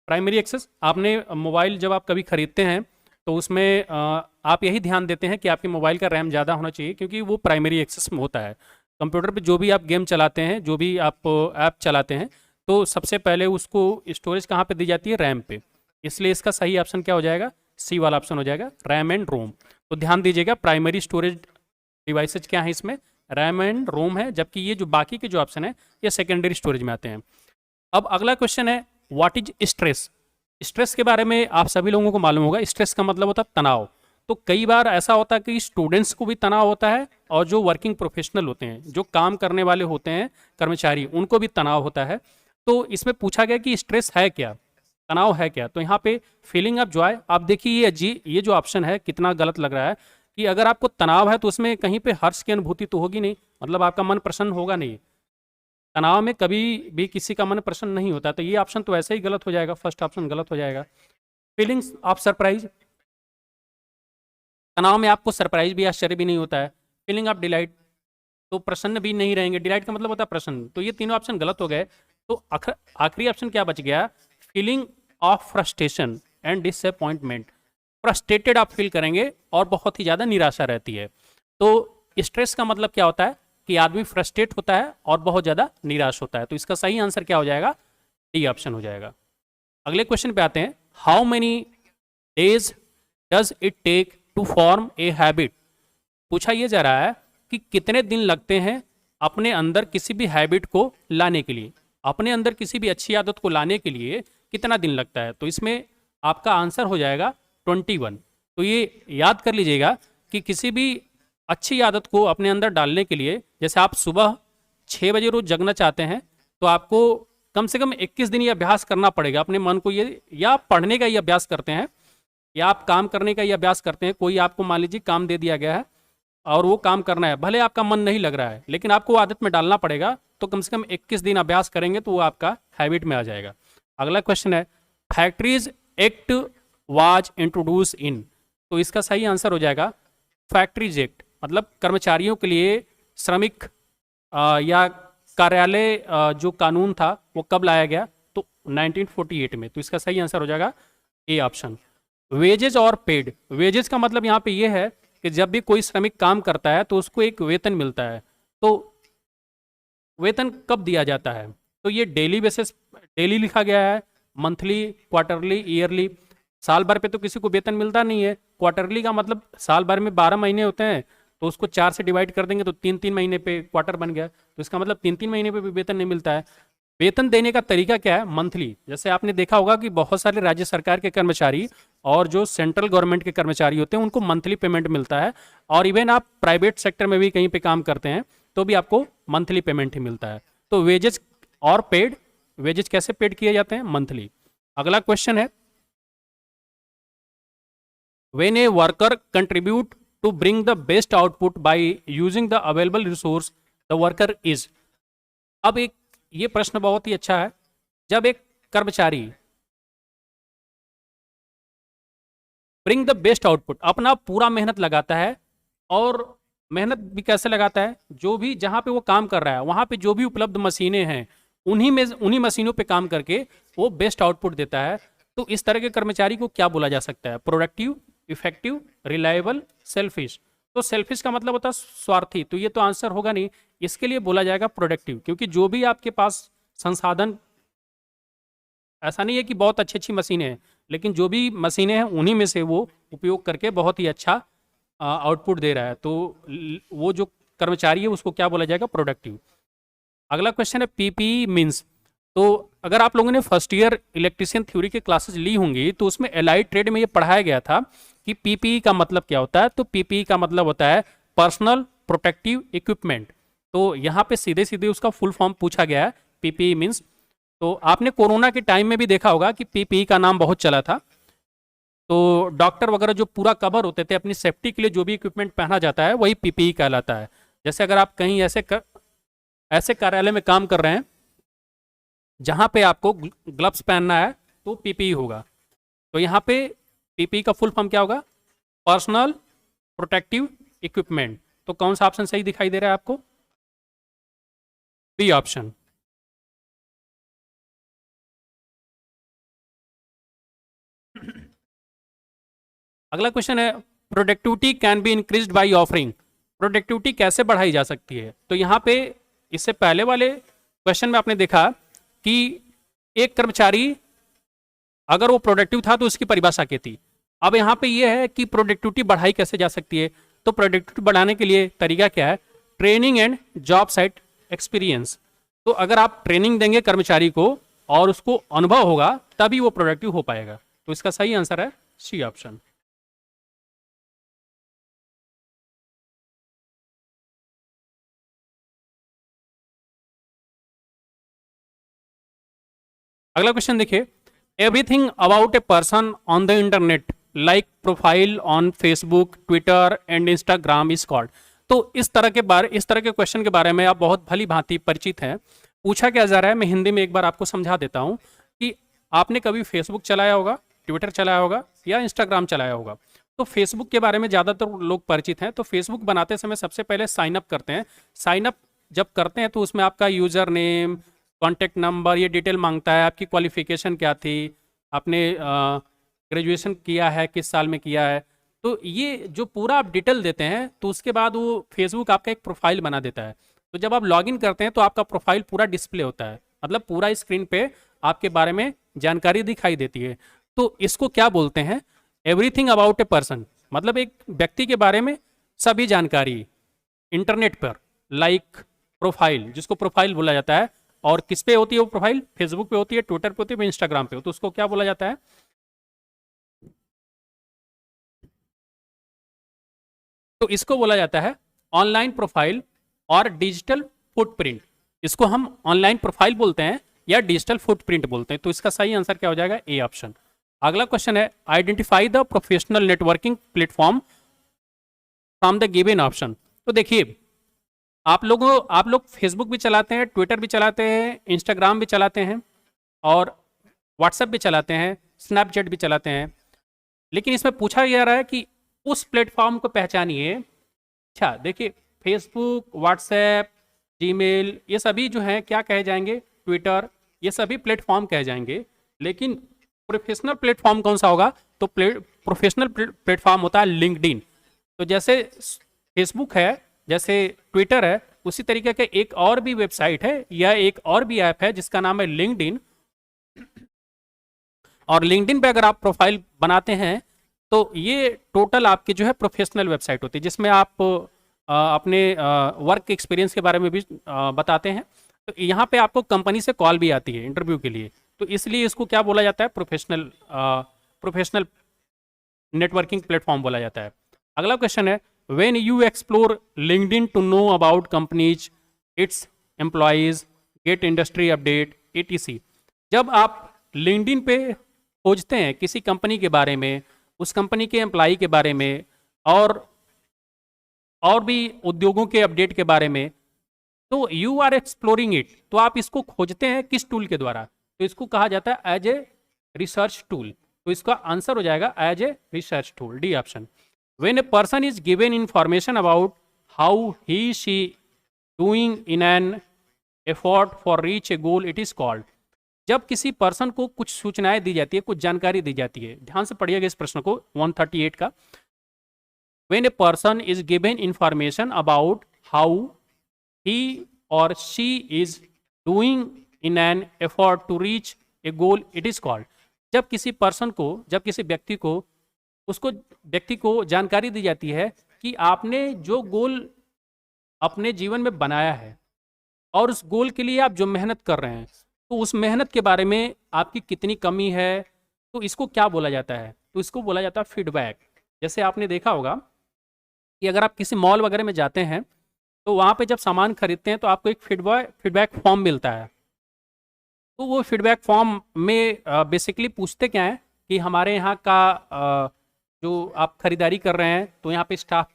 प्राइमरी एक्सेस, आपने मोबाइल जब आप कभी खरीदते हैं तो उसमें आप यही ध्यान देते हैं कि आपके मोबाइल का रैम ज़्यादा होना चाहिए, क्योंकि वो प्राइमरी एक्सेस में होता है। कंप्यूटर पे जो भी आप गेम चलाते हैं, जो भी आप ऐप चलाते हैं, तो सबसे पहले उसको स्टोरेज कहाँ पे दी जाती है, रैम पे। इसलिए इसका सही ऑप्शन क्या हो जाएगा, सी वाला ऑप्शन हो जाएगा, रैम एंड रोम। तो ध्यान दीजिएगा, प्राइमरी स्टोरेज डिवाइसेज क्या है, इसमें रैम एंड रोम है, जबकि ये जो बाकी के जो ऑप्शन है ये सेकेंडरी स्टोरेज में आते हैं। अब अगला क्वेश्चन है, व्हाट इज स्ट्रेस। स्ट्रेस के बारे में आप सभी लोगों को मालूम होगा, स्ट्रेस का मतलब होता है तनाव। तो कई बार ऐसा होता है कि स्टूडेंट्स को भी तनाव होता है और जो वर्किंग प्रोफेशनल होते हैं, जो काम करने वाले होते हैं कर्मचारी, उनको भी तनाव होता है। तो इसमें पूछा गया कि स्ट्रेस है क्या, तनाव है क्या। तो यहाँ पे फीलिंग ऑफ जॉय, आप देखिए ये जो ऑप्शन है कितना गलत लग रहा है कि अगर आपको तनाव है तो उसमें कहीं पे हर्ष की अनुभूति तो होगी नहीं, मतलब आपका मन प्रसन्न होगा नहीं। तनाव में कभी भी किसी का मन प्रसन्न नहीं होता, तो ये ऑप्शन तो ऐसे ही गलत हो जाएगा, फर्स्ट ऑप्शन गलत हो जाएगा। फीलिंग्स ऑफ सरप्राइज, तनाव में आपको सरप्राइज भी, आश्चर्य भी नहीं होता है। फीलिंग ऑफ डिलाइट, तो प्रसन्न भी नहीं रहेंगे, डिलाइट का मतलब होता है प्रसन्न। तो ये तीनों ऑप्शन गलत हो गए। तो आखिरी ऑप्शन क्या बच गया, feeling of frustration and disappointment. Frustrated आप फील करेंगे और बहुत ही ज़्यादा निराशा रहती है। तो स्ट्रेस का मतलब क्या होता है कि आदमी फ्रस्ट्रेट होता है और बहुत ज़्यादा निराश होता है। तो इसका सही आंसर क्या हो जाएगा, डी ऑप्शन हो जाएगा। अगले क्वेश्चन पे आते हैं, how many days does it take to form a habit. पूछा यह जा रहा है कि कितने दिन लगते हैं अपने अंदर किसी भी हैबिट को लाने के लिए, अपने अंदर किसी भी अच्छी आदत को लाने के लिए कितना दिन लगता है। तो इसमें आपका आंसर हो जाएगा 21। तो ये याद कर लीजिएगा कि किसी भी अच्छी आदत को अपने अंदर डालने के लिए, जैसे आप सुबह 6 बजे रोज जगना चाहते हैं, तो आपको कम से कम 21 दिन ये अभ्यास करना पड़ेगा अपने मन को। ये या आप पढ़ने का ये अभ्यास करते हैं या आप काम करने का ये अभ्यास करते हैं, कोई आपको मान लीजिए काम दे दिया गया है और वो काम करना है, भले आपका मन नहीं लग रहा है लेकिन आपको आदत में डालना पड़ेगा। तो कम से कम 21 दिन अभ्यास करेंगे तो वो आपका हैबिट में आ जाएगा। अगला क्वेश्चन है, फैक्ट्रीज एक्ट वाज इंट्रोड्यूस इन। तो इसका सही आंसर हो जाएगा फैक्ट्रीज एक्ट, मतलब कर्मचारियों के लिए श्रमिक या कार्यालय जो कानून था वो कब लाया गया, तो 1948 में। तो इसका सही आंसर हो जाएगा ए ऑप्शन। वेजेज और पेड, वेजेज का मतलब यहाँ पे ये है कि जब भी कोई श्रमिक काम करता है तो उसको एक वेतन मिलता है। तो वेतन कब दिया जाता है, तो ये डेली बेसिस, डेली लिखा गया है, मंथली, क्वार्टरली, ईयरली। साल भर पे तो किसी को वेतन मिलता नहीं है। क्वार्टरली का मतलब साल भर में 12 महीने होते हैं, तो उसको 4 से डिवाइड कर देंगे तो 3-3 महीने पे क्वार्टर बन गया। तो इसका मतलब 3-3 महीने पे भी वेतन नहीं मिलता है। वेतन देने का तरीका क्या है, मंथली। जैसे आपने देखा होगा कि बहुत सारे राज्य सरकार के कर्मचारी और जो सेंट्रल गवर्नमेंट के कर्मचारी होते हैं उनको मंथली पेमेंट मिलता है, और इवन आप प्राइवेट सेक्टर में भी कहीं पे काम करते हैं तो भी आपको मंथली पेमेंट ही मिलता है। तो वेजेस और पेड, वेजेस कैसे पेड किए जाते हैं, मंथली। अगला क्वेश्चन है, when a worker contribute to bring the best output by using the available resource the worker is. अब एक ये प्रश्न बहुत ही अच्छा है, जब एक कर्मचारी ब्रिंग द बेस्ट आउटपुट, अपना पूरा मेहनत लगाता है, और मेहनत भी कैसे लगाता है, जो भी जहां पे वो काम कर रहा है वहां पे जो भी उपलब्ध मशीनें हैं उन्हीं मशीनों पे काम करके वो बेस्ट आउटपुट देता है। तो इस तरह के कर्मचारी को क्या बोला जा सकता है, प्रोडक्टिव, इफेक्टिव, रिलायबल, सेल्फिश। तो सेल्फिश का मतलब होता है स्वार्थी, तो ये तो आंसर होगा नहीं। इसके लिए बोला जाएगा प्रोडक्टिव, क्योंकि जो भी आपके पास संसाधन ऐसा नहीं है कि बहुत अच्छी अच्छी मशीनें हैं, लेकिन जो भी मशीनें हैं उन्हीं में से वो उपयोग करके बहुत ही अच्छा आउटपुट दे रहा है, तो वो जो कर्मचारी है उसको क्या बोला जाएगा, प्रोडक्टिव। अगला क्वेश्चन है पीपीई मीन्स। तो अगर आप लोगों ने फर्स्ट ईयर इलेक्ट्रिशियन थ्योरी के क्लासेस ली होंगी तो उसमें एलाइड ट्रेड में ये पढ़ाया गया था कि पीपीई का मतलब क्या होता है। तो पीपीई का मतलब होता है पर्सनल प्रोटेक्टिव इक्विपमेंट। तो यहाँ पे सीधे सीधे उसका फुल फॉर्म पूछा गया है, पीपीई मीन्स। तो आपने कोरोना के टाइम में भी देखा होगा कि पीपीई का नाम बहुत चला था। तो डॉक्टर वगैरह जो पूरा कवर होते थे, अपनी सेफ्टी के लिए जो भी इक्विपमेंट पहना जाता है वही पीपीई कहलाता है। जैसे अगर आप कहीं ऐसे कार्यालय में काम कर रहे हैं जहां पे आपको ग्लव्स पहनना है तो पीपीई होगा। तो यहाँ पे पीपीई का फुल फॉर्म क्या होगा, पर्सनल प्रोटेक्टिव इक्विपमेंट। तो कौन सा ऑप्शन सही दिखाई दे रहा है आपको, बी ऑप्शन। अगला क्वेश्चन है productivity can be increased by offering. Productivity कैसे बढ़ाई जा सकती है। तो यहाँ पे इससे पहले वाले क्वेश्चन में आपने देखा कि एक कर्मचारी अगर वो प्रोडक्टिव था तो उसकी परिभाषा क्या थी। अब यहाँ पे ये है कि प्रोडक्टिविटी बढ़ाई कैसे जा सकती है। तो प्रोडक्टिविटी बढ़ाने के लिए तरीका क्या है, training and job site experience. तो अगर आप ट्रेनिंग देंगे कर्मचारी को और उसको अनुभव होगा तभी वो प्रोडक्टिव हो पाएगा। तो इसका सही आंसर है सी ऑप्शन। अगला क्वेश्चन देखिए, everything about a person on the internet like profile on Facebook Twitter and Instagram is called. तो इस तरह के क्वेश्चन के बारे में आप बहुत भली भांति परिचित हैं। पूछा क्या जा रहा है, मैं हिंदी में एक बार आपको समझा देता हूं कि आपने कभी फेसबुक चलाया होगा, ट्विटर चलाया होगा या इंस्टाग्राम चलाया होगा। तो फेसबुक के बारे में ज़्यादातर लोग परिचित हैं। तो फेसबुक बनाते समय सबसे पहले साइन अप करते हैं। साइन अप जब करते हैं तो उसमें आपका यूज़र नेम, कॉन्टैक्ट नंबर, ये डिटेल मांगता है, आपकी क्वालिफिकेशन क्या थी, आपने ग्रेजुएशन किया है, किस साल में किया है। तो ये जो पूरा आप डिटेल देते हैं तो उसके बाद वो फेसबुक आपका एक प्रोफाइल बना देता है। तो जब आप लॉगिन करते हैं तो आपका प्रोफाइल पूरा डिस्प्ले होता है, मतलब पूरा स्क्रीन पे आपके बारे में जानकारी दिखाई देती है। तो इसको क्या बोलते हैं, एवरीथिंग अबाउट ए पर्सन, मतलब एक व्यक्ति के बारे में सभी जानकारी इंटरनेट पर, लाइक प्रोफाइल, जिसको प्रोफाइल बोला जाता है। और किस पे होती है वो प्रोफाइल, फेसबुक पे होती है, ट्विटर पे होती है, इंस्टाग्राम पे हो, तो उसको क्या बोला जाता है, तो इसको बोला जाता है ऑनलाइन प्रोफाइल और डिजिटल फुटप्रिंट। इसको हम ऑनलाइन प्रोफाइल बोलते हैं या डिजिटल फुटप्रिंट बोलते हैं। तो इसका सही आंसर क्या हो जाएगा, ए ऑप्शन। अगला क्वेश्चन है identify the professional networking platform from the given option. तो देखिए आप लोग फेसबुक भी चलाते हैं, ट्विटर भी चलाते हैं, इंस्टाग्राम भी चलाते हैं और व्हाट्सएप भी चलाते हैं, स्नैपचैट भी चलाते हैं। लेकिन इसमें पूछा जा रहा है कि उस प्लेटफॉर्म को पहचानिए। अच्छा देखिए, फेसबुक, व्हाट्सएप, जीमेल, ये सभी जो हैं क्या कहे जाएंगे, ट्विटर, ये सभी प्लेटफॉर्म कहे जाएंगे। लेकिन प्रोफेशनल प्लेटफॉर्म कौन सा होगा, तो प्रोफेशनल प्लेटफॉर्म होता है लिंक्डइन। तो जैसे फेसबुक है, जैसे ट्विटर है, उसी तरीके का एक और भी वेबसाइट है या एक और भी ऐप है जिसका नाम है लिंक्डइन। और लिंक्डइन पे अगर आप प्रोफाइल बनाते हैं तो ये टोटल आपकी जो है प्रोफेशनल वेबसाइट होती है, जिसमें आप अपने वर्क एक्सपीरियंस के बारे में भी बताते हैं। तो यहाँ पे आपको कंपनी से कॉल भी आती है इंटरव्यू के लिए, तो इसलिए इसको क्या बोला जाता है, प्रोफेशनल नेटवर्किंग प्लेटफॉर्म बोला जाता है। अगला क्वेश्चन है when you explore LinkedIn to know about companies, its employees, get industry update, etc। जब आप लिंक्डइन पे खोजते हैं किसी कंपनी के बारे में, उस कंपनी के एम्प्लॉय के बारे में और भी उद्योगों के अपडेट के बारे में, तो यू आर एक्सप्लोरिंग इट। तो आप इसको खोजते हैं किस टूल के द्वारा, तो इसको कहा जाता है एज ए रिसर्च टूल। तो इसका आंसर हो जाएगा as a research tool, D option. When a person is given information about how he she doing in an effort for reach a goal, it is called. जब किसी पर्सन को कुछ सूचनाएं दी जाती है, कुछ जानकारी दी जाती है, ध्यान से पढ़िएगा इस प्रश्न को, 138 का। When a person is given information about how he or she is doing in an effort to reach a goal it is called. जब किसी पर्सन को, जब किसी व्यक्ति को, उसको व्यक्ति को जानकारी दी जाती है कि आपने जो गोल अपने जीवन में बनाया है और उस गोल के लिए आप जो मेहनत कर रहे हैं, तो उस मेहनत के बारे में आपकी कितनी कमी है, तो इसको क्या बोला जाता है? तो इसको बोला जाता है फीडबैक। जैसे आपने देखा होगा कि अगर आप किसी मॉल वगैरह में जाते हैं तो वहाँ पे जब सामान खरीदते हैं तो आपको एक फीडबैक फॉर्म मिलता है। तो वो फीडबैक फॉर्म में बेसिकली पूछते क्या है कि हमारे यहाँ का जो आप खरीदारी कर रहे हैं तो यहाँ पे स्टाफ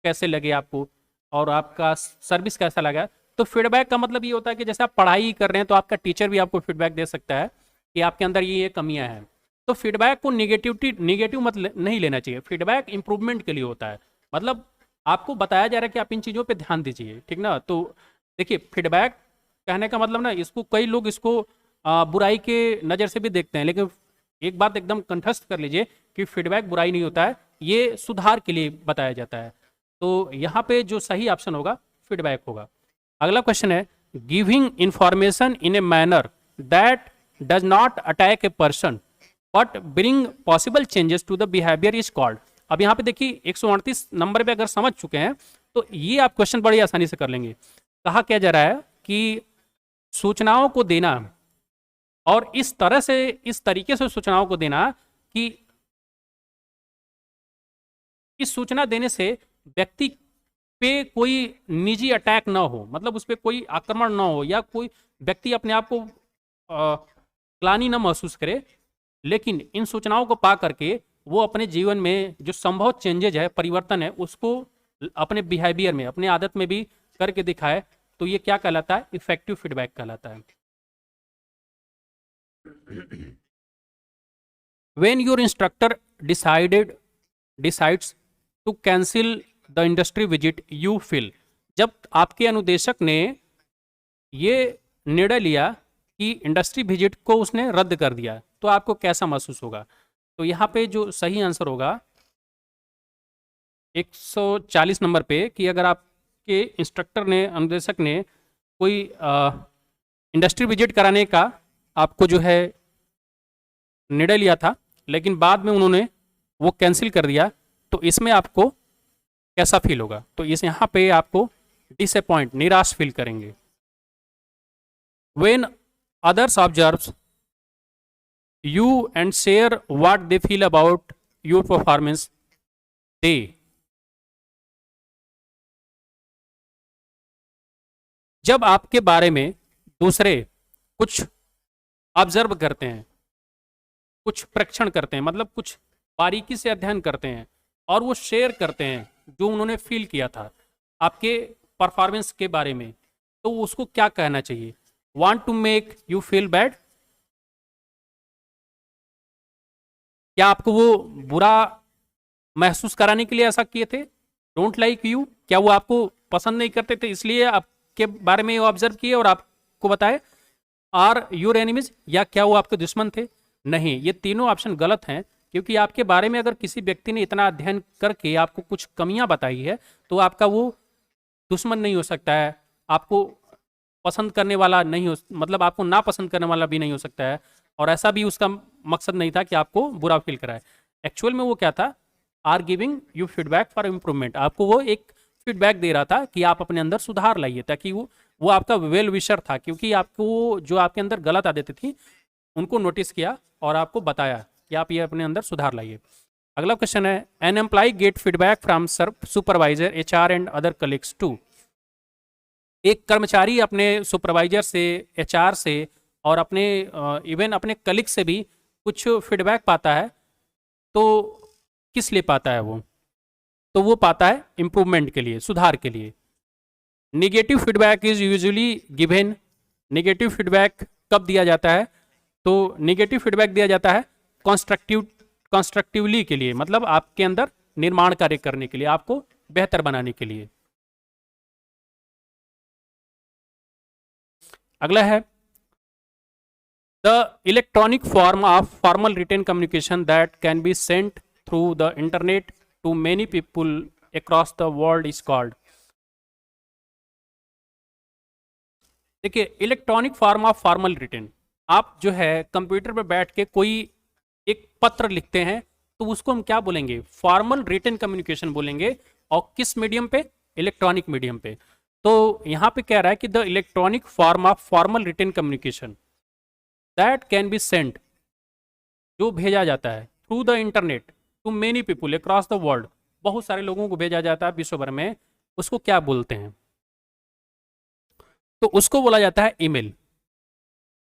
कैसे लगे आपको, और आपका सर्विस कैसा लगा। तो फीडबैक का मतलब ये होता है कि जैसे आप पढ़ाई कर रहे हैं तो आपका टीचर भी आपको फीडबैक दे सकता है कि आपके अंदर ये कमियां हैं। तो फीडबैक को निगेटिव मतलब नहीं लेना चाहिए। फीडबैक इंप्रूवमेंट के लिए होता है, मतलब आपको बताया जा रहा है कि आप इन चीज़ों पे ध्यान दीजिए, ठीक ना। तो देखिए फीडबैक कहने का मतलब ना, इसको कई लोग इसको बुराई के नज़र से भी देखते हैं, लेकिन एक बात एकदम कंठस्थ कर लीजिए कि फीडबैक बुराई नहीं होता है, ये सुधार के लिए बताया जाता है। तो यहाँ पे जो सही ऑप्शन होगा फीडबैक होगा। अगला क्वेश्चन है giving information in a manner that does not attack a person but bring possible changes to the behaviour is called. अब यहाँ पे देखिए 138 नंबर पे अगर समझ चुके हैं तो ये आप क्वेश्चन बड़ी आसानी से कर लेंगे। कहा क्या जा रहा है कि सूचनाओं को देना, और इस तरह से, इस तरीके से सूचनाओं को देना कि इस सूचना देने से व्यक्ति पे कोई निजी अटैक ना हो, मतलब उस पर कोई आक्रमण ना हो, या कोई व्यक्ति अपने आप को ग्लानि ना महसूस करे, लेकिन इन सूचनाओं को पा करके वो अपने जीवन में जो संभव चेंजेज है, परिवर्तन है, उसको अपने बिहेवियर में, अपने आदत में भी करके दिखाए। तो ये क्या कहलाता है? इफेक्टिव फीडबैक कहलाता है। When your instructor decides to cancel the industry visit you feel, जब आपके अनुदेशक ने ये निर्णय लिया कि इंडस्ट्री विजिट को उसने रद्द कर दिया, तो आपको कैसा महसूस होगा? तो यहाँ पे जो सही आंसर होगा 140 नंबर पे, कि अगर आपके इंस्ट्रक्टर ने, अनुदेशक ने कोई इंडस्ट्री विजिट कराने का आपको जो है निर्णय लिया था, लेकिन बाद में उन्होंने वो कैंसिल कर दिया, तो इसमें आपको कैसा फील होगा? तो इस यहाँ पे आपको डिसअपॉइंट, निराश फील करेंगे। When others observes you and share what they feel about your performance, they जब आपके बारे में दूसरे कुछ ऑब्जर्व करते हैं, कुछ परीक्षण करते हैं, मतलब कुछ बारीकी से अध्ययन करते हैं और वो शेयर करते हैं जो उन्होंने फील किया था आपके परफॉर्मेंस के बारे में, तो उसको क्या कहना चाहिए? Want to make you feel bad? क्या आपको वो बुरा महसूस कराने के लिए ऐसा किए थे? Don't like you, क्या वो आपको पसंद नहीं करते थे इसलिए आपके बारे में ऑब्जर्व किए और आपको बताए? आर योर एनिमीज, या क्या वो आपके दुश्मन थे? नहीं, ये तीनों ऑप्शन गलत हैं, क्योंकि आपके बारे में अगर किसी व्यक्ति ने इतना अध्ययन करके आपको कुछ कमियां बताई है तो आपका वो दुश्मन नहीं हो सकता है, आपको पसंद करने वाला नहीं हो, मतलब आपको ना पसंद करने वाला भी नहीं हो सकता है, और ऐसा भी उसका मकसद नहीं था कि आपको बुरा फील कराए। एक्चुअल में वो क्या था? Are giving you feedback for improvement, आपको वो एक फीडबैक दे रहा था कि आप अपने अंदर सुधार लाइए, ताकि वो आपका वेल विशर था, क्योंकि आपको जो आपके अंदर गलत आदतें थी उनको नोटिस किया और आपको बताया कि आप ये अपने अंदर सुधार लाइए। अगला क्वेश्चन है an employee get feedback from supervisor HR and other colleagues to. एक कर्मचारी अपने सुपरवाइजर से, एचआर से और अपने इवन अपने कलीग से भी कुछ फीडबैक पाता है, तो किस लिए पाता है वो? तो वो पाता है इम्प्रूवमेंट के लिए, सुधार के लिए। Negative feedback is usually given, negative feedback कब दिया जाता है? तो निगेटिव फीडबैक दिया जाता है कंस्ट्रक्टिवली के लिए, मतलब आपके अंदर निर्माण कार्य करने के लिए, आपको बेहतर बनाने के लिए। अगला है the electronic form of formal written communication that can be sent through the internet to many people across the world is called. देखिए electronic form of formal written, आप जो है कंप्यूटर पर बैठ के कोई एक पत्र लिखते हैं तो उसको हम क्या बोलेंगे, फॉर्मल रिटन कम्युनिकेशन बोलेंगे। और किस मीडियम पे, इलेक्ट्रॉनिक मीडियम पे। तो यहाँ पे कह रहा है कि the electronic form of formal written communication that can be sent, जो भेजा जाता है through the internet to many people across the world, बहुत सारे लोगों को भेजा जाता है विश्व भर में, उसको क्या बोलते हैं? तो उसको बोला जाता है ईमेल।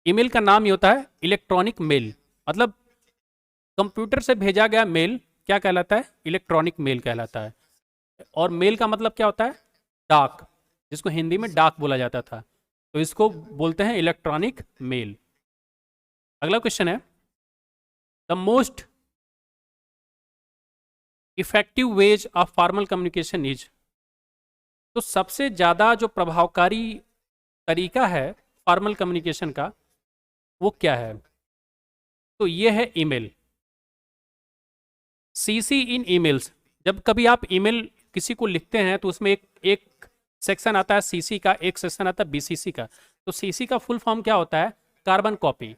ईमेल का नाम ये होता है इलेक्ट्रॉनिक मेल। मतलब कंप्यूटर से भेजा गया मेल क्या कहलाता है? इलेक्ट्रॉनिक मेल कहलाता है। और मेल का मतलब क्या होता है? डाक, जिसको हिंदी में डाक बोला जाता था, तो इसको बोलते हैं इलेक्ट्रॉनिक मेल। अगला क्वेश्चन है, the most effective ways of formal communication is, तो सबसे ज्यादा जो प्रभावकारी तरीका है फॉर्मल कम्युनिकेशन का वो क्या है? तो ये है ईमेल। सीसी इन ईमेल्स, जब कभी आप ईमेल किसी को लिखते हैं तो उसमें एक सेक्शन आता है सीसी का, एक सेक्शन आता है बीसीसी का। तो सीसी का फुल फॉर्म क्या होता है? Carbon copy.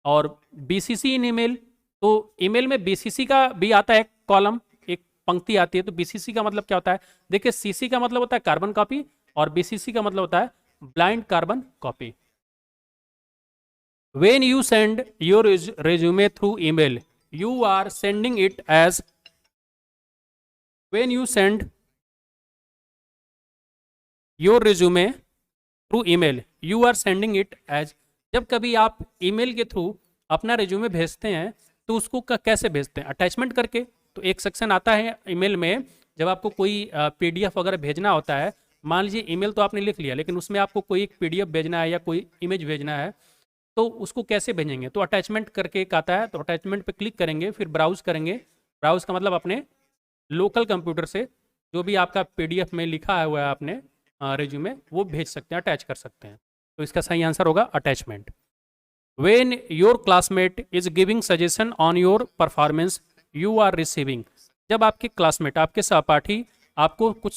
और बीसीसी इन ईमेल, तो ईमेल में बीसीसी का भी आता है, एक कॉलम, एक पंक्ति आती है। तो बीसीसी का मतलब क्या होता है? देखिए, सीसी का मतलब होता है कार्बन कॉपी और बीसीसी का मतलब होता है blind carbon copy. When you send your resume through email, you are sending it as, when you send your resume through email, you are sending it as, जब कभी आप ईमेल के थ्रू अपना रिज्यूमे भेजते हैं तो उसको कैसे भेजते हैं? अटैचमेंट करके। तो एक सेक्शन आता है ईमेल में, जब आपको कोई पीडीएफ वगैरह भेजना होता है, मान लीजिए ईमेल तो आपने लिख लिया लेकिन उसमें आपको कोई एक पीडीएफ भेजना है या कोई इमेज भेजना है, तो उसको कैसे भेजेंगे? तो अटैचमेंट करके एक आता है, तो अटैचमेंट पे क्लिक करेंगे, फिर ब्राउज करेंगे। ब्राउज का मतलब अपने लोकल कंप्यूटर से जो भी आपका पीडीएफ में लिखा हुआ है आपने रिज्यूमे, वो भेज सकते हैं, अटैच कर सकते हैं। तो इसका सही आंसर होगा attachment. When your classmate is giving suggestion on your performance, you are receiving, जब आपके क्लासमेट, आपके सहपाठी आपको कुछ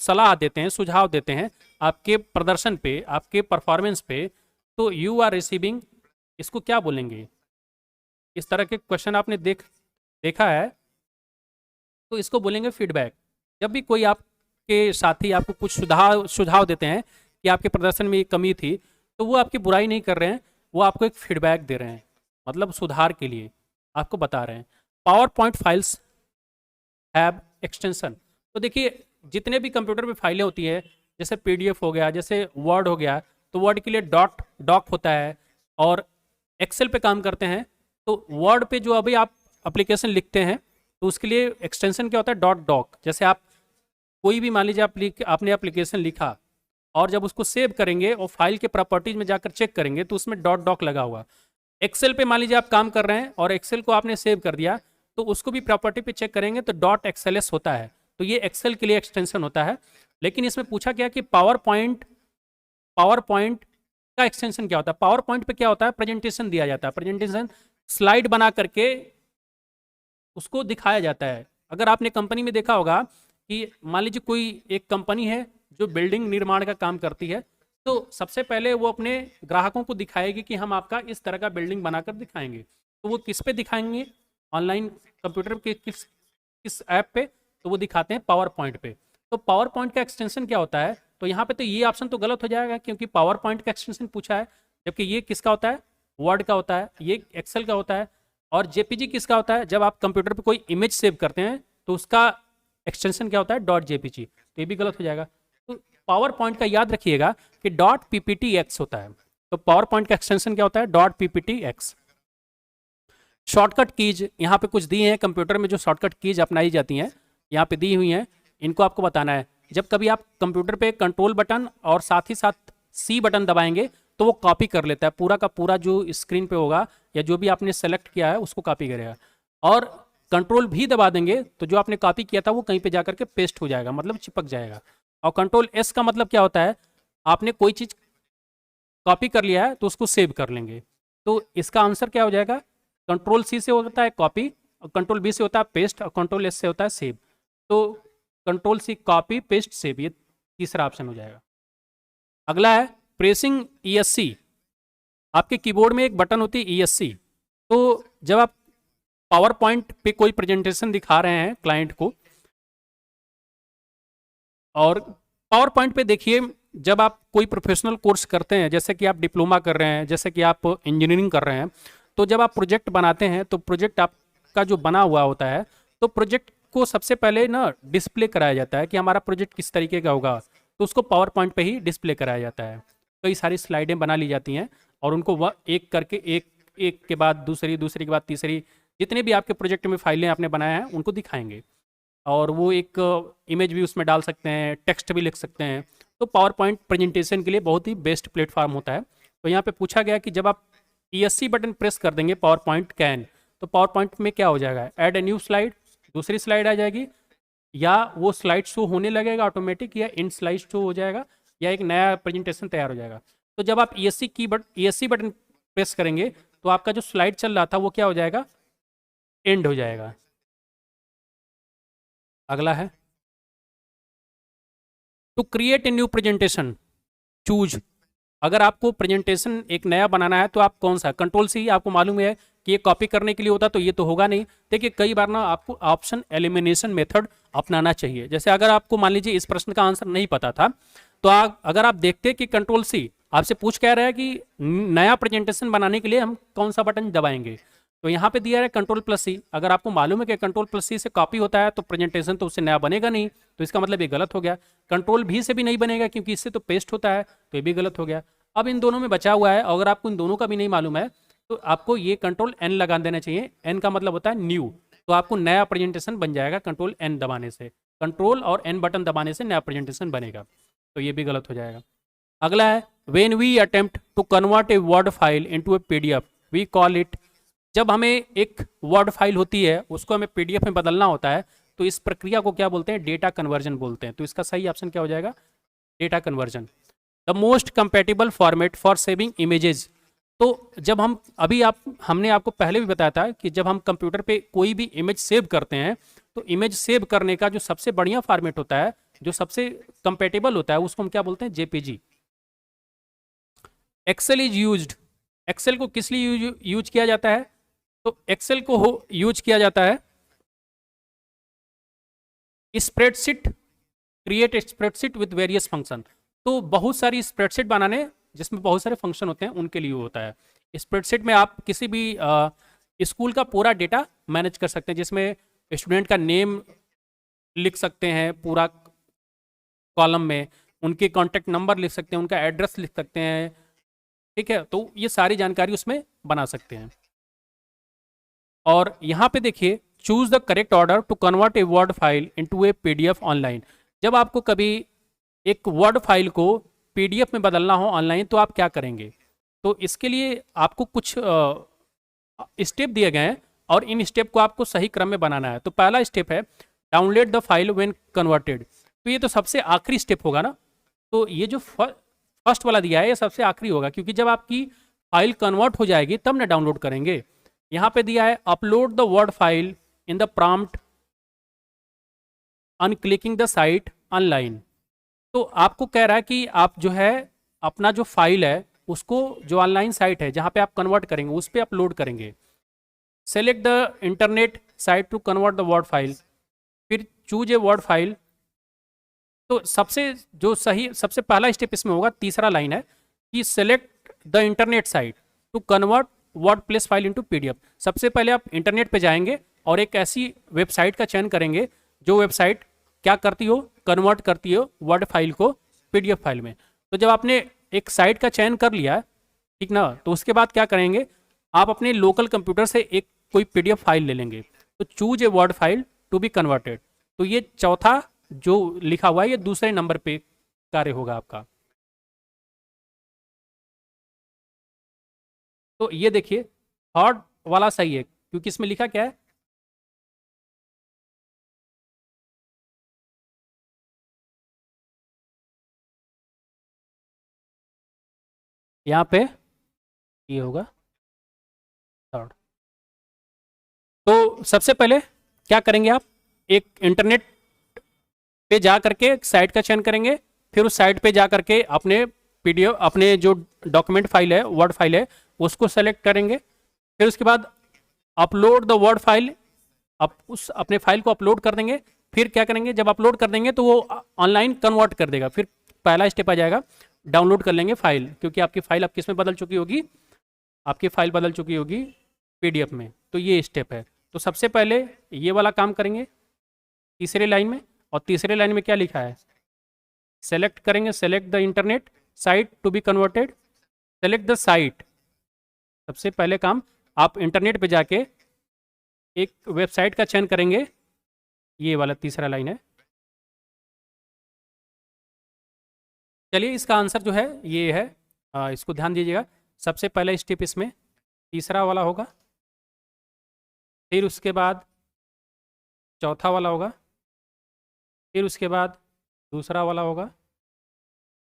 सलाह देते हैं, सुझाव देते हैं आपके प्रदर्शन पे, आपके परफॉर्मेंस पे, तो यू आर रिसीविंग, इसको क्या बोलेंगे? इस तरह के क्वेश्चन आपने देखा है, तो इसको बोलेंगे फीडबैक। जब भी कोई आपके साथी आपको कुछ सुझाव देते हैं कि आपके प्रदर्शन में ये कमी थी, तो वो आपकी बुराई नहीं कर रहे हैं, वो आपको एक फीडबैक दे रहे हैं, मतलब सुधार के लिए आपको बता रहे हैं। Power point files have extension, तो देखिए जितने भी कंप्यूटर पे फाइलें होती है, जैसे पीडीएफ हो गया, जैसे वर्ड हो गया, तो वर्ड के लिए डॉक होता है। और एक्सेल पे काम करते हैं तो वर्ड पे जो अभी आप एप्लीकेशन लिखते हैं तो उसके लिए एक्सटेंशन क्या होता है? डॉक। जैसे आप कोई भी, मान लीजिए आपने एप्लीकेशन लिखा और जब उसको सेव करेंगे और फाइल के प्रॉपर्टीज में जाकर चेक करेंगे तो उसमें डॉक लगा हुआ। एक्सेल पे मान लीजिए आप काम कर रहे हैं और एक्सेल को आपने सेव कर दिया, तो उसको भी प्रॉपर्टी पे चेक करेंगे तो .xls होता है। तो ये एक्सेल के लिए एक्सटेंशन होता है। लेकिन इसमें पूछा गया कि पावर पॉइंट का एक्सटेंशन क्या होता है? पावर पॉइंट पे क्या होता है? प्रेजेंटेशन दिया जाता है, प्रेजेंटेशन स्लाइड बना करके उसको दिखाया जाता है। अगर आपने कंपनी में देखा होगा कि मान लीजिए कोई एक कंपनी है जो बिल्डिंग निर्माण का काम करती है, तो सबसे पहले वो अपने ग्राहकों को दिखाएगी कि हम आपका इस तरह का बिल्डिंग बनाकर दिखाएंगे। तो वो किस पे दिखाएंगे? ऑनलाइन कंप्यूटर के किस ऐप पे? तो वो दिखाते हैं पावर पॉइंट पे। तो पावर पॉइंट का एक्सटेंशन क्या होता है? तो यहाँ पे तो ये ऑप्शन तो गलत हो जाएगा क्योंकि पावर पॉइंट का एक्सटेंशन पूछा है, जबकि ये किसका होता है? वर्ड का होता है, ये एक्सेल का होता है। और जेपीजी किसका होता है? जब आप कंप्यूटर पे कोई इमेज सेव करते हैं तो उसका एक्सटेंशन क्या होता है? .jpg। तो ये भी गलत हो जाएगा। तो पावर पॉइंट का याद रखिएगा कि .pptx होता है। तो पावर पॉइंट का एक्सटेंशन क्या होता है? .pptx। शॉर्टकट कीज यहाँ पे कुछ दी हैं, कंप्यूटर में जो शॉर्टकट कीज अपनाई जाती हैं यहाँ पे दी हुई हैं, इनको आपको बताना है। जब कभी आप कंप्यूटर पे कंट्रोल बटन और साथ ही साथ सी बटन दबाएंगे तो वो कॉपी कर लेता है, पूरा का पूरा जो स्क्रीन पे होगा या जो भी आपने सेलेक्ट किया है उसको कॉपी करेगा। और कंट्रोल भी दबा देंगे तो जो आपने कॉपी किया था वो कहीं पे जाकर के पेस्ट हो जाएगा, मतलब चिपक जाएगा। और कंट्रोल एस का मतलब क्या होता है? आपने कोई चीज़ कॉपी कर लिया है तो उसको सेव कर लेंगे। तो इसका आंसर क्या हो जाएगा? कंट्रोल सी से होता है कॉपी, और कंट्रोल बी से होता है पेस्ट, और कंट्रोल एस से होता है सेव। तो control C copy paste save, ये तीसरा ऑप्शन हो जाएगा। अगला है प्रेसिंग ESC आपके कीबोर्ड में एक बटन होती है ESC। तो जब आप पावर पॉइंट पे कोई प्रेजेंटेशन दिखा रहे हैं क्लाइंट को, और पावर पॉइंट पे देखिए, जब आप कोई प्रोफेशनल कोर्स करते हैं, जैसे कि आप डिप्लोमा कर रहे हैं, जैसे कि आप इंजीनियरिंग कर रहे हैं, तो जब आप प्रोजेक्ट बनाते हैं तो प्रोजेक्ट आपका जो बना हुआ होता है, तो प्रोजेक्ट को सबसे पहले ना डिस्प्ले कराया जाता है कि हमारा प्रोजेक्ट किस तरीके का होगा, तो उसको पावर पॉइंट पे ही डिस्प्ले कराया जाता है। कई सारी स्लाइडें बना ली जाती हैं और उनको वह एक करके एक एक के बाद दूसरी, दूसरी के बाद तीसरी, जितने भी आपके प्रोजेक्ट में फाइलें आपने बनाए हैं उनको दिखाएंगे, और वो एक इमेज भी उसमें डाल सकते हैं, टेक्स्ट भी लिख सकते हैं। तो पावर पॉइंट प्रेजेंटेशन के लिए बहुत ही बेस्ट प्लेटफॉर्म होता है। तो यहाँ पे पूछा गया कि जब आप ESC बटन प्रेस कर देंगे पावर पॉइंट कैन, तो पावर पॉइंट में क्या हो जाएगा, ऐड ए न्यू स्लाइड, दूसरी स्लाइड आ जाएगी, या वो स्लाइड शो होने लगेगा ऑटोमेटिक, या इन स्लाइड शो हो जाएगा, या एक नया प्रेजेंटेशन तैयार हो जाएगा। तो जब आप ESC बटन प्रेस करेंगे तो आपका जो स्लाइड चल रहा था वो क्या हो जाएगा, एंड हो जाएगा। अगला है to create a new presentation choose. अगर आपको प्रेजेंटेशन एक नया बनाना है तो आप कौन सा, Ctrl+C आपको मालूम है कि ये कॉपी करने के लिए होता, तो ये तो होगा नहीं। देखिए कई बार ना आपको ऑप्शन एलिमिनेशन मेथड अपनाना चाहिए। जैसे अगर आपको मान लीजिए इस प्रश्न का आंसर नहीं पता था, तो अगर आप देखते कि Ctrl+C आपसे पूछ कह रहा है कि नया प्रेजेंटेशन बनाने के लिए हम कौन सा बटन दबाएंगे, तो यहाँ पे दिया है Ctrl+C। अगर आपको मालूम है कि Ctrl+C से कॉपी होता है तो प्रेजेंटेशन तो उससे नया बनेगा नहीं, तो इसका मतलब ये गलत हो गया। Ctrl+V से भी नहीं बनेगा क्योंकि इससे तो पेस्ट होता है, तो ये भी गलत हो गया। अब इन दोनों में बचा हुआ है, अगर आपको इन दोनों का भी नहीं मालूम है तो आपको ये Ctrl+N लगा देना चाहिए। N का मतलब होता है न्यू, तो आपको नया प्रेजेंटेशन बन जाएगा Ctrl+N दबाने से। Ctrl और N बटन दबाने से नया प्रेजेंटेशन बनेगा, तो ये भी गलत हो जाएगा। अगला है when we attempt to convert a word file into a PDF we call it. जब हमें एक वर्ड फाइल होती है उसको हमें PDF में बदलना होता है, तो इस प्रक्रिया को क्या बोलते हैं, डेटा कन्वर्जन बोलते हैं। तो इसका सही ऑप्शन क्या हो जाएगा, data conversion. The most compatible format for saving images. तो जब हमने आपको पहले भी बताया था कि जब हम कंप्यूटर पे कोई भी इमेज सेव करते हैं, तो इमेज सेव करने का जो सबसे बढ़िया फॉर्मेट होता है, जो सबसे कंपेटेबल होता है, उसको हम क्या बोलते हैं, JPG। Excel is used. Excel को किस लिए यूज किया जाता है, तो एक्सेल को यूज किया जाता है spreadsheet, create spreadsheet with various function. तो बहुत सारी स्प्रेडशीट बनाने जिसमें बहुत सारे फंक्शन होते हैं उनके लिए होता है। स्प्रेडशीट में आप किसी भी स्कूल का पूरा डेटा मैनेज कर सकते हैं, जिसमें स्टूडेंट का नेम लिख सकते हैं पूरा कॉलम में, उनके कॉन्टैक्ट नंबर लिख सकते हैं, उनका एड्रेस लिख सकते हैं, ठीक है। तो ये सारी जानकारी उसमें बना सकते हैं। और यहाँ पे देखिए choose the correct order to convert a word file into a PDF online. जब आपको कभी एक वर्ड फाइल को PDF में बदलना हो ऑनलाइन, तो आप क्या करेंगे, तो इसके लिए आपको कुछ स्टेप दिए गए हैं और इन स्टेप को आपको सही क्रम में बनाना है। तो पहला स्टेप है download the file when converted. तो ये तो सबसे आखिरी स्टेप होगा ना, तो ये जो फर्स्ट वाला दिया है ये सबसे आखिरी होगा, क्योंकि जब आपकी फाइल कन्वर्ट हो जाएगी तब ना डाउनलोड करेंगे। यहाँ पे दिया है upload the word file in the prompt on clicking the site online. तो आपको कह रहा है कि आप जो है अपना जो फाइल है उसको, जो ऑनलाइन साइट है जहाँ पे आप कन्वर्ट करेंगे उस पर अपलोड करेंगे। Select the internet site to convert the word file, फिर चूज ए वर्ड फाइल। तो सबसे पहला स्टेप इसमें होगा, तीसरा लाइन है कि select the internet site to convert word place file into PDF। सबसे पहले आप इंटरनेट पे जाएंगे और एक ऐसी वेबसाइट का चयन करेंगे जो वेबसाइट क्या करती हो, कन्वर्ट करती हो वर्ड फाइल को PDF फाइल में। तो जब आपने एक साइट का चयन कर लिया, ठीक ना, तो उसके बाद क्या करेंगे, आप अपने लोकल कंप्यूटर से एक कोई PDF फाइल ले लेंगे। तो choose a word file to be converted. तो ये चौथा जो लिखा हुआ है ये दूसरे नंबर पे कार्य होगा आपका। तो ये देखिए थर्ड वाला सही है, क्योंकि इसमें लिखा क्या है, यहाँ पे ये होगा थर्ड। तो सबसे पहले क्या करेंगे, आप एक इंटरनेट पे जा करके साइट का चयन करेंगे, फिर उस साइट पे जा करके अपने PDF, अपने जो डॉक्यूमेंट फाइल है, वर्ड फाइल है, उसको सेलेक्ट करेंगे। फिर उसके बाद अपलोड द वर्ड फाइल, आप उस अपने फाइल को अपलोड कर देंगे। फिर क्या करेंगे, जब अपलोड कर देंगे तो वो ऑनलाइन कन्वर्ट कर देगा। फिर पहला स्टेप आ जाएगा, डाउनलोड कर लेंगे फाइल, क्योंकि आपकी फाइल अब किस में बदल चुकी होगी, आपकी फाइल बदल चुकी होगी पीडीएफ में। तो ये स्टेप है। तो सबसे पहले ये वाला काम करेंगे तीसरे लाइन में, और तीसरे लाइन में क्या लिखा है, सेलेक्ट करेंगे, select the internet site to be converted, select the site. सबसे पहले काम आप इंटरनेट पे जाके एक वेबसाइट का चयन करेंगे, ये वाला तीसरा लाइन है। चलिए इसका आंसर जो है ये है, इसको ध्यान दीजिएगा। सबसे पहला स्टेप इसमें तीसरा वाला होगा, फिर उसके बाद चौथा वाला होगा, फिर उसके बाद दूसरा वाला होगा,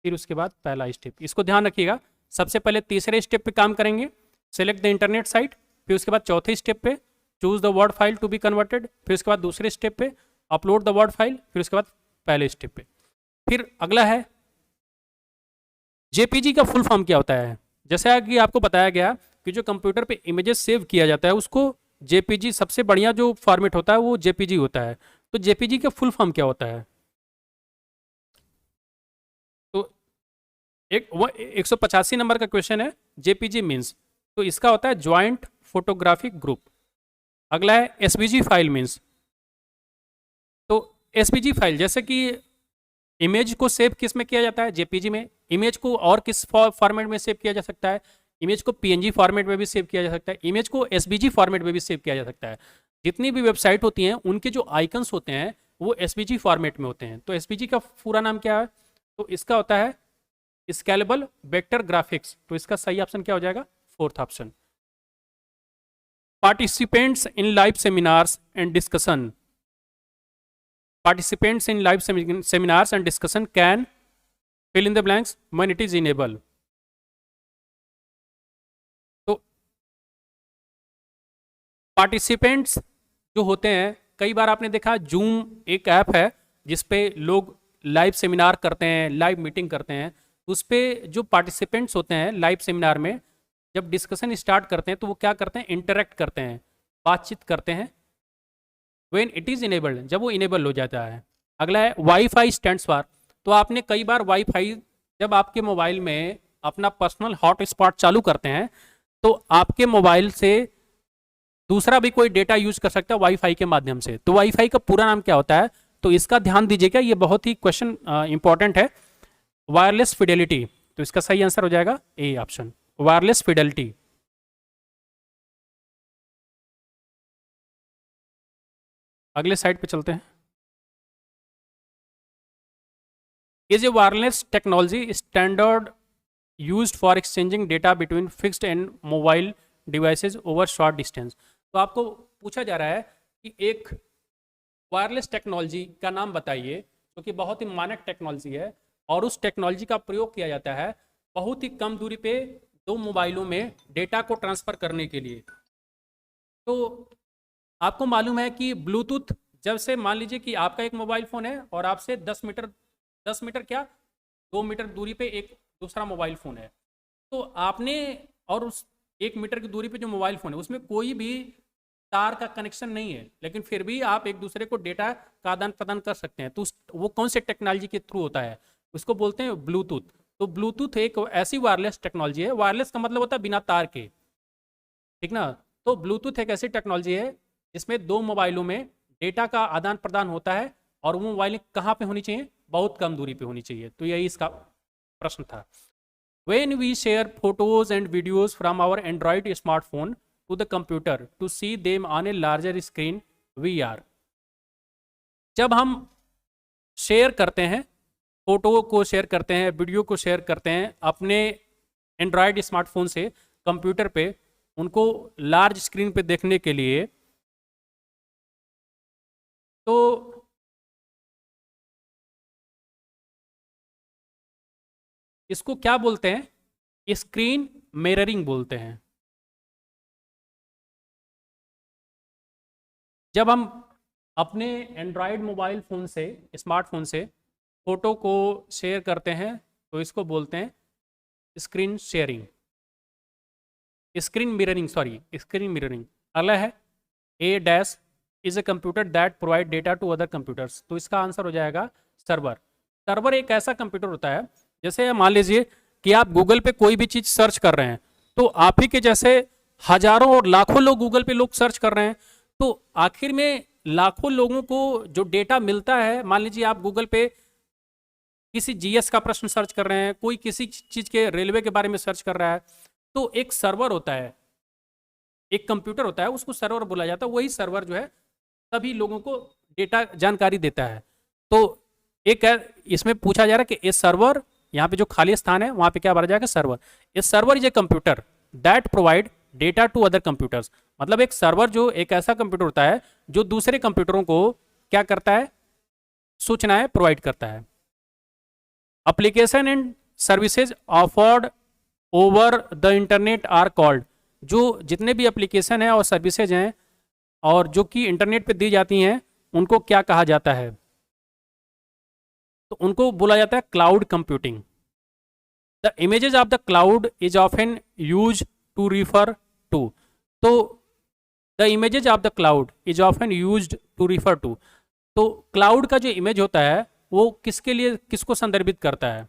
फिर उसके बाद पहला स्टेप। इसको ध्यान रखिएगा, सबसे पहले तीसरे स्टेप पे काम करेंगे, सेलेक्ट द इंटरनेट साइट। फिर उसके बाद चौथे स्टेप पे choose the word file to be converted. फिर उसके बाद दूसरे स्टेप पे अपलोड द वर्ड फाइल। फिर उसके बाद पहले स्टेप पे। फिर अगला है जेपीजी का फुल फॉर्म क्या होता है। जैसा कि आपको बताया गया कि जो कंप्यूटर पे इमेजेस सेव किया जाता है उसको जेपीजी, सबसे बढ़िया जो फॉर्मेट होता है वो जेपीजी होता है। तो जेपीजी का फुल फॉर्म क्या होता है, तो 185 नंबर का क्वेश्चन है, जेपीजी मीन्स, तो इसका होता है ज्वाइंट फोटोग्राफिक ग्रुप। अगला है एसवीजी फाइल मीन्स, तो एसवीजी फाइल जैसे कि इमेज को सेव किस में किया जाता है, जेपीजी में। इमेज को और किस फॉर्मेट में सेव किया जा सकता है, इमेज को पीएनजी फॉर्मेट में भी सेव किया जा सकता है, इमेज को एसवीजी फॉर्मेट में भी सेव किया जा सकता है। जितनी भी वेबसाइट होती हैं उनके जो आइकन्स होते हैं वो एसवीजी फॉर्मेट में होते हैं। तो एसवीजी का पूरा नाम क्या है, तो इसका होता है स्केलेबल वेक्टर ग्राफिक्स। तो इसका सही ऑप्शन क्या हो जाएगा, fourth option. Participants in live seminars and discussion, participants in live seminars and discussion can fill in the blanks when it is enabled। तो पार्टिसिपेंट्स जो होते हैं, कई बार आपने देखा जूम एक ऐप है जिसपे लोग लाइव सेमिनार करते हैं, लाइव मीटिंग करते हैं। उस पे जो पार्टिसिपेंट्स होते हैं लाइव सेमिनार में, जब डिस्कशन स्टार्ट करते हैं तो वो क्या करते हैं, इंटरेक्ट करते हैं, बातचीत करते हैं। When it is enabled, जब वो इनेबल हो जाता है। अगला है वाईफाई स्टैंड्स फॉर, तो आपने कई बार वाईफाई, जब आपके मोबाइल में अपना पर्सनल हॉटस्पॉट चालू करते हैं तो आपके मोबाइल से दूसरा भी कोई डेटा यूज कर सकता है वाईफाई के माध्यम से। तो वाईफाई का पूरा नाम क्या होता है, तो इसका ध्यान दीजिएगा, ये बहुत ही क्वेश्चन इंपॉर्टेंट है। वायरलेस फिडेलिटी, तो इसका सही आंसर हो जाएगा ए ऑप्शन, वायरलेस फिडेलिटी। अगले साइड पे चलते हैं। Is a wireless technology standard used for exchanging data between fixed and mobile devices over short distance. तो आपको पूछा जा रहा है कि एक वायरलेस टेक्नोलॉजी का नाम बताइए जो कि बहुत ही मानक टेक्नोलॉजी है और उस टेक्नोलॉजी का प्रयोग किया जाता है बहुत ही कम दूरी पे दो मोबाइलों में डेटा को ट्रांसफर करने के लिए। तो आपको मालूम है कि ब्लूटूथ, जब से मान लीजिए कि आपका एक मोबाइल फ़ोन है और आपसे 10 मीटर क्या 2 मीटर दूरी पे एक दूसरा मोबाइल फ़ोन है, तो आपने और उस 1 मीटर की दूरी पे जो मोबाइल फ़ोन है उसमें कोई भी तार का कनेक्शन नहीं है, लेकिन फिर भी आप एक दूसरे को डेटा का आदान प्रदान कर सकते हैं। तो वो कौन से टेक्नोलॉजी के थ्रू होता है, उसको बोलते हैं ब्लूटूथ। तो ब्लूटूथ एक ऐसी वायरलेस टेक्नोलॉजी है, वायरलेस का मतलब होता है बिना तार के, ठीक ना। तो ब्लूटूथ एक ऐसी टेक्नोलॉजी है जिसमें दो मोबाइलों में डेटा का आदान प्रदान होता है और वो मोबाइल कहाँ पे होनी चाहिए, बहुत कम दूरी पे होनी चाहिए। तो यही इसका प्रश्न था। When we share photos and videos from our Android smartphone to the computer to see them on a larger screen, we are, जब हम शेयर करते हैं, फोटो को शेयर करते हैं, वीडियो को शेयर करते हैं अपने एंड्रॉयड स्मार्टफोन से कंप्यूटर पे, उनको लार्ज स्क्रीन पे देखने के लिए, तो इसको क्या बोलते हैं, स्क्रीन मिररिंग बोलते हैं। जब हम अपने एंड्रॉयड मोबाइल फ़ोन से, स्मार्टफोन से फ़ोटो को शेयर करते हैं तो इसको बोलते हैं screen sharing. Screen mirroring, sorry screen mirroring. अगला है a dash is a computer that provide data to other computers. तो इसका आंसर हो जाएगा सर्वर। सर्वर एक ऐसा कंप्यूटर होता है, जैसे मान लीजिए कि आप गूगल पे कोई भी चीज सर्च कर रहे हैं, तो आप ही के जैसे हजारों और लाखों लोग गूगल पे लोग सर्च कर रहे हैं, तो आखिर में लाखों लोगों को जो डेटा मिलता है, मान लीजिए आप गूगल पे किसी जीएस का प्रश्न सर्च कर रहे हैं, कोई किसी चीज के रेलवे के बारे में सर्च कर रहा है, तो एक सर्वर होता है, एक कंप्यूटर होता है, उसको सर्वर बोला जाता है। वही सर्वर जो है सभी लोगों को डेटा जानकारी देता है। तो एक इसमें पूछा जा रहा है कि ए सर्वर, यहाँ पे जो खाली स्थान है वहां पे क्या भरा जाएगा, server. A server is a computer that provide data to other computers. मतलब एक सर्वर जो एक ऐसा कंप्यूटर होता है जो दूसरे कंप्यूटरों को क्या करता है, सूचनाएं प्रोवाइड करता है। Application and services offered over the internet are called. जो जितने भी एप्लीकेशन हैं और सर्विसेज हैं और जो कि इंटरनेट पे दी जाती हैं, उनको क्या कहा जाता है, तो उनको बोला जाता है cloud computing. The images of the cloud is often use to refer to. तो the images of the cloud is often used to refer to. तो क्लाउड का जो इमेज होता है वो किसके लिए, किसको संदर्भित करता है,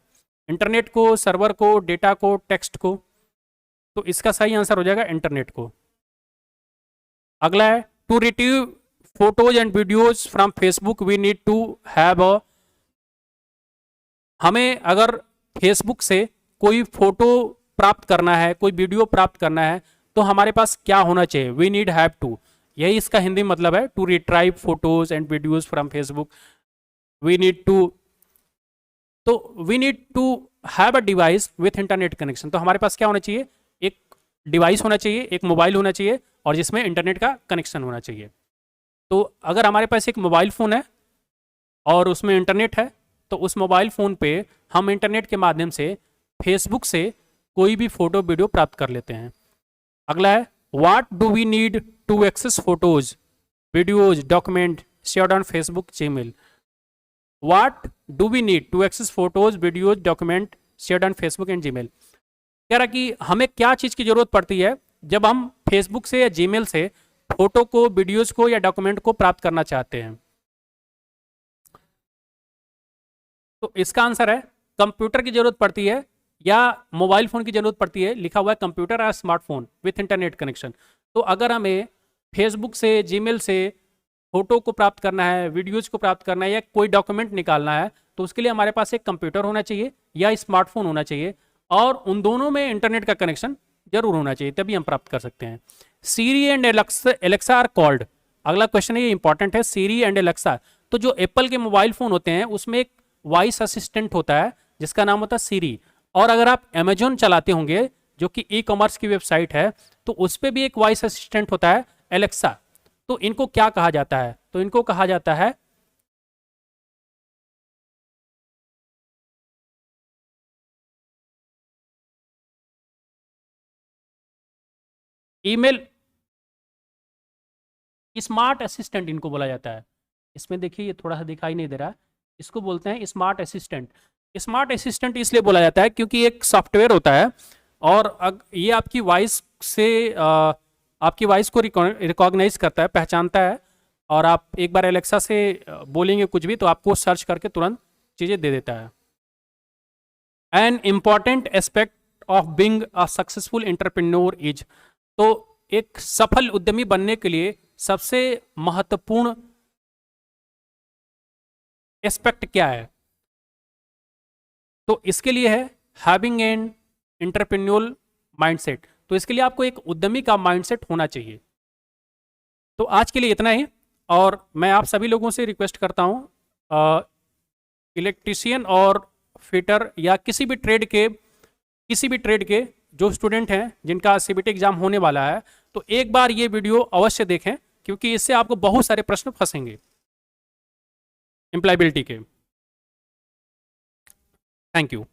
इंटरनेट को, सर्वर को, डेटा को, टेक्स्ट को। तो इसका सही आंसर हो जाएगा इंटरनेट को। अगला है to retrieve photos and videos from Facebook we need to have a. हमें अगर फेसबुक से कोई फोटो प्राप्त करना है, कोई वीडियो प्राप्त करना है, तो हमारे पास क्या होना चाहिए, वी नीड हैव टू। यही इसका हिंदी मतलब है, to retrieve photos and videos from Facebook we need to. तो we need to have a device with internet connection. तो हमारे पास क्या होना चाहिए, एक डिवाइस होना चाहिए, एक मोबाइल होना चाहिए और जिसमें इंटरनेट का कनेक्शन होना चाहिए। तो अगर हमारे पास एक मोबाइल फ़ोन है और उसमें इंटरनेट है, तो उस मोबाइल फ़ोन पे हम इंटरनेट के माध्यम से फेसबुक से कोई भी फोटो वीडियो प्राप्त कर लेते हैं। अगला है what do we need to access photos videos document shared on Facebook Gmail. What do we need to access photos videos document shared on Facebook and Gmail. कह रहा कि हमें क्या चीज़ की जरूरत पड़ती है जब हम फेसबुक से या जीमेल से फोटो को, वीडियोज को या डॉक्यूमेंट को प्राप्त करना चाहते हैं। तो इसका आंसर है कंप्यूटर की जरूरत पड़ती है या मोबाइल फोन की जरूरत पड़ती है। लिखा हुआ है कंप्यूटर या स्मार्टफोन विथ इंटरनेट कनेक्शन। तो अगर हमें फेसबुक से, जीमेल से फोटो को प्राप्त करना है, वीडियोज को प्राप्त करना है या कोई डॉक्यूमेंट निकालना है, तो उसके लिए हमारे पास एक कंप्यूटर होना चाहिए या स्मार्टफोन होना चाहिए और उन दोनों में इंटरनेट का कनेक्शन जरूर होना चाहिए, तभी हम प्राप्त कर सकते हैं। सीरी एंड एलेक्सा आर कॉल्ड। अगला क्वेश्चन है, ये इंपॉर्टेंट है, सीरी एंड एलेक्सा। तो जो एप्पल के मोबाइल फोन होते हैं उसमें एक वॉइस असिस्टेंट होता है जिसका नाम होता है सीरी। और अगर आप अमेजोन चलाते होंगे जो कि ई कॉमर्स की वेबसाइट है, तो उस पर भी एक वॉइस असिस्टेंट होता है एलेक्सा। तो इनको क्या कहा जाता है, तो इनको कहा जाता है ईमेल स्मार्ट असिस्टेंट, इनको बोला जाता है। इसमें देखिए ये थोड़ा सा दिखाई नहीं दे रहा है, इसको बोलते हैं स्मार्ट असिस्टेंट। स्मार्ट असिस्टेंट इसलिए बोला जाता है क्योंकि एक सॉफ्टवेयर होता है और ये आपकी वॉइस से आपकी वॉइस को रिकॉग्नाइज करता है, पहचानता है। और आप एक बार एलेक्सा से बोलेंगे कुछ भी तो आपको सर्च करके तुरंत चीज़ें दे देता है। An important aspect of being a successful entrepreneur is. तो एक सफल उद्यमी बनने के लिए सबसे महत्वपूर्ण एस्पेक्ट क्या है, तो इसके लिए है हैविंग एन एंटरप्रेन्योर माइंडसेट। तो इसके लिए आपको एक उद्यमी का माइंडसेट होना चाहिए। तो आज के लिए इतना ही, और मैं आप सभी लोगों से रिक्वेस्ट करता हूं, इलेक्ट्रीशियन और फिटर या किसी भी ट्रेड के जो स्टूडेंट हैं जिनका सीबीटी एग्जाम होने वाला है, तो एक बार ये वीडियो अवश्य देखें क्योंकि इससे आपको बहुत सारे प्रश्न फंसेंगे एम्प्लॉयबिलिटी के। Thank you.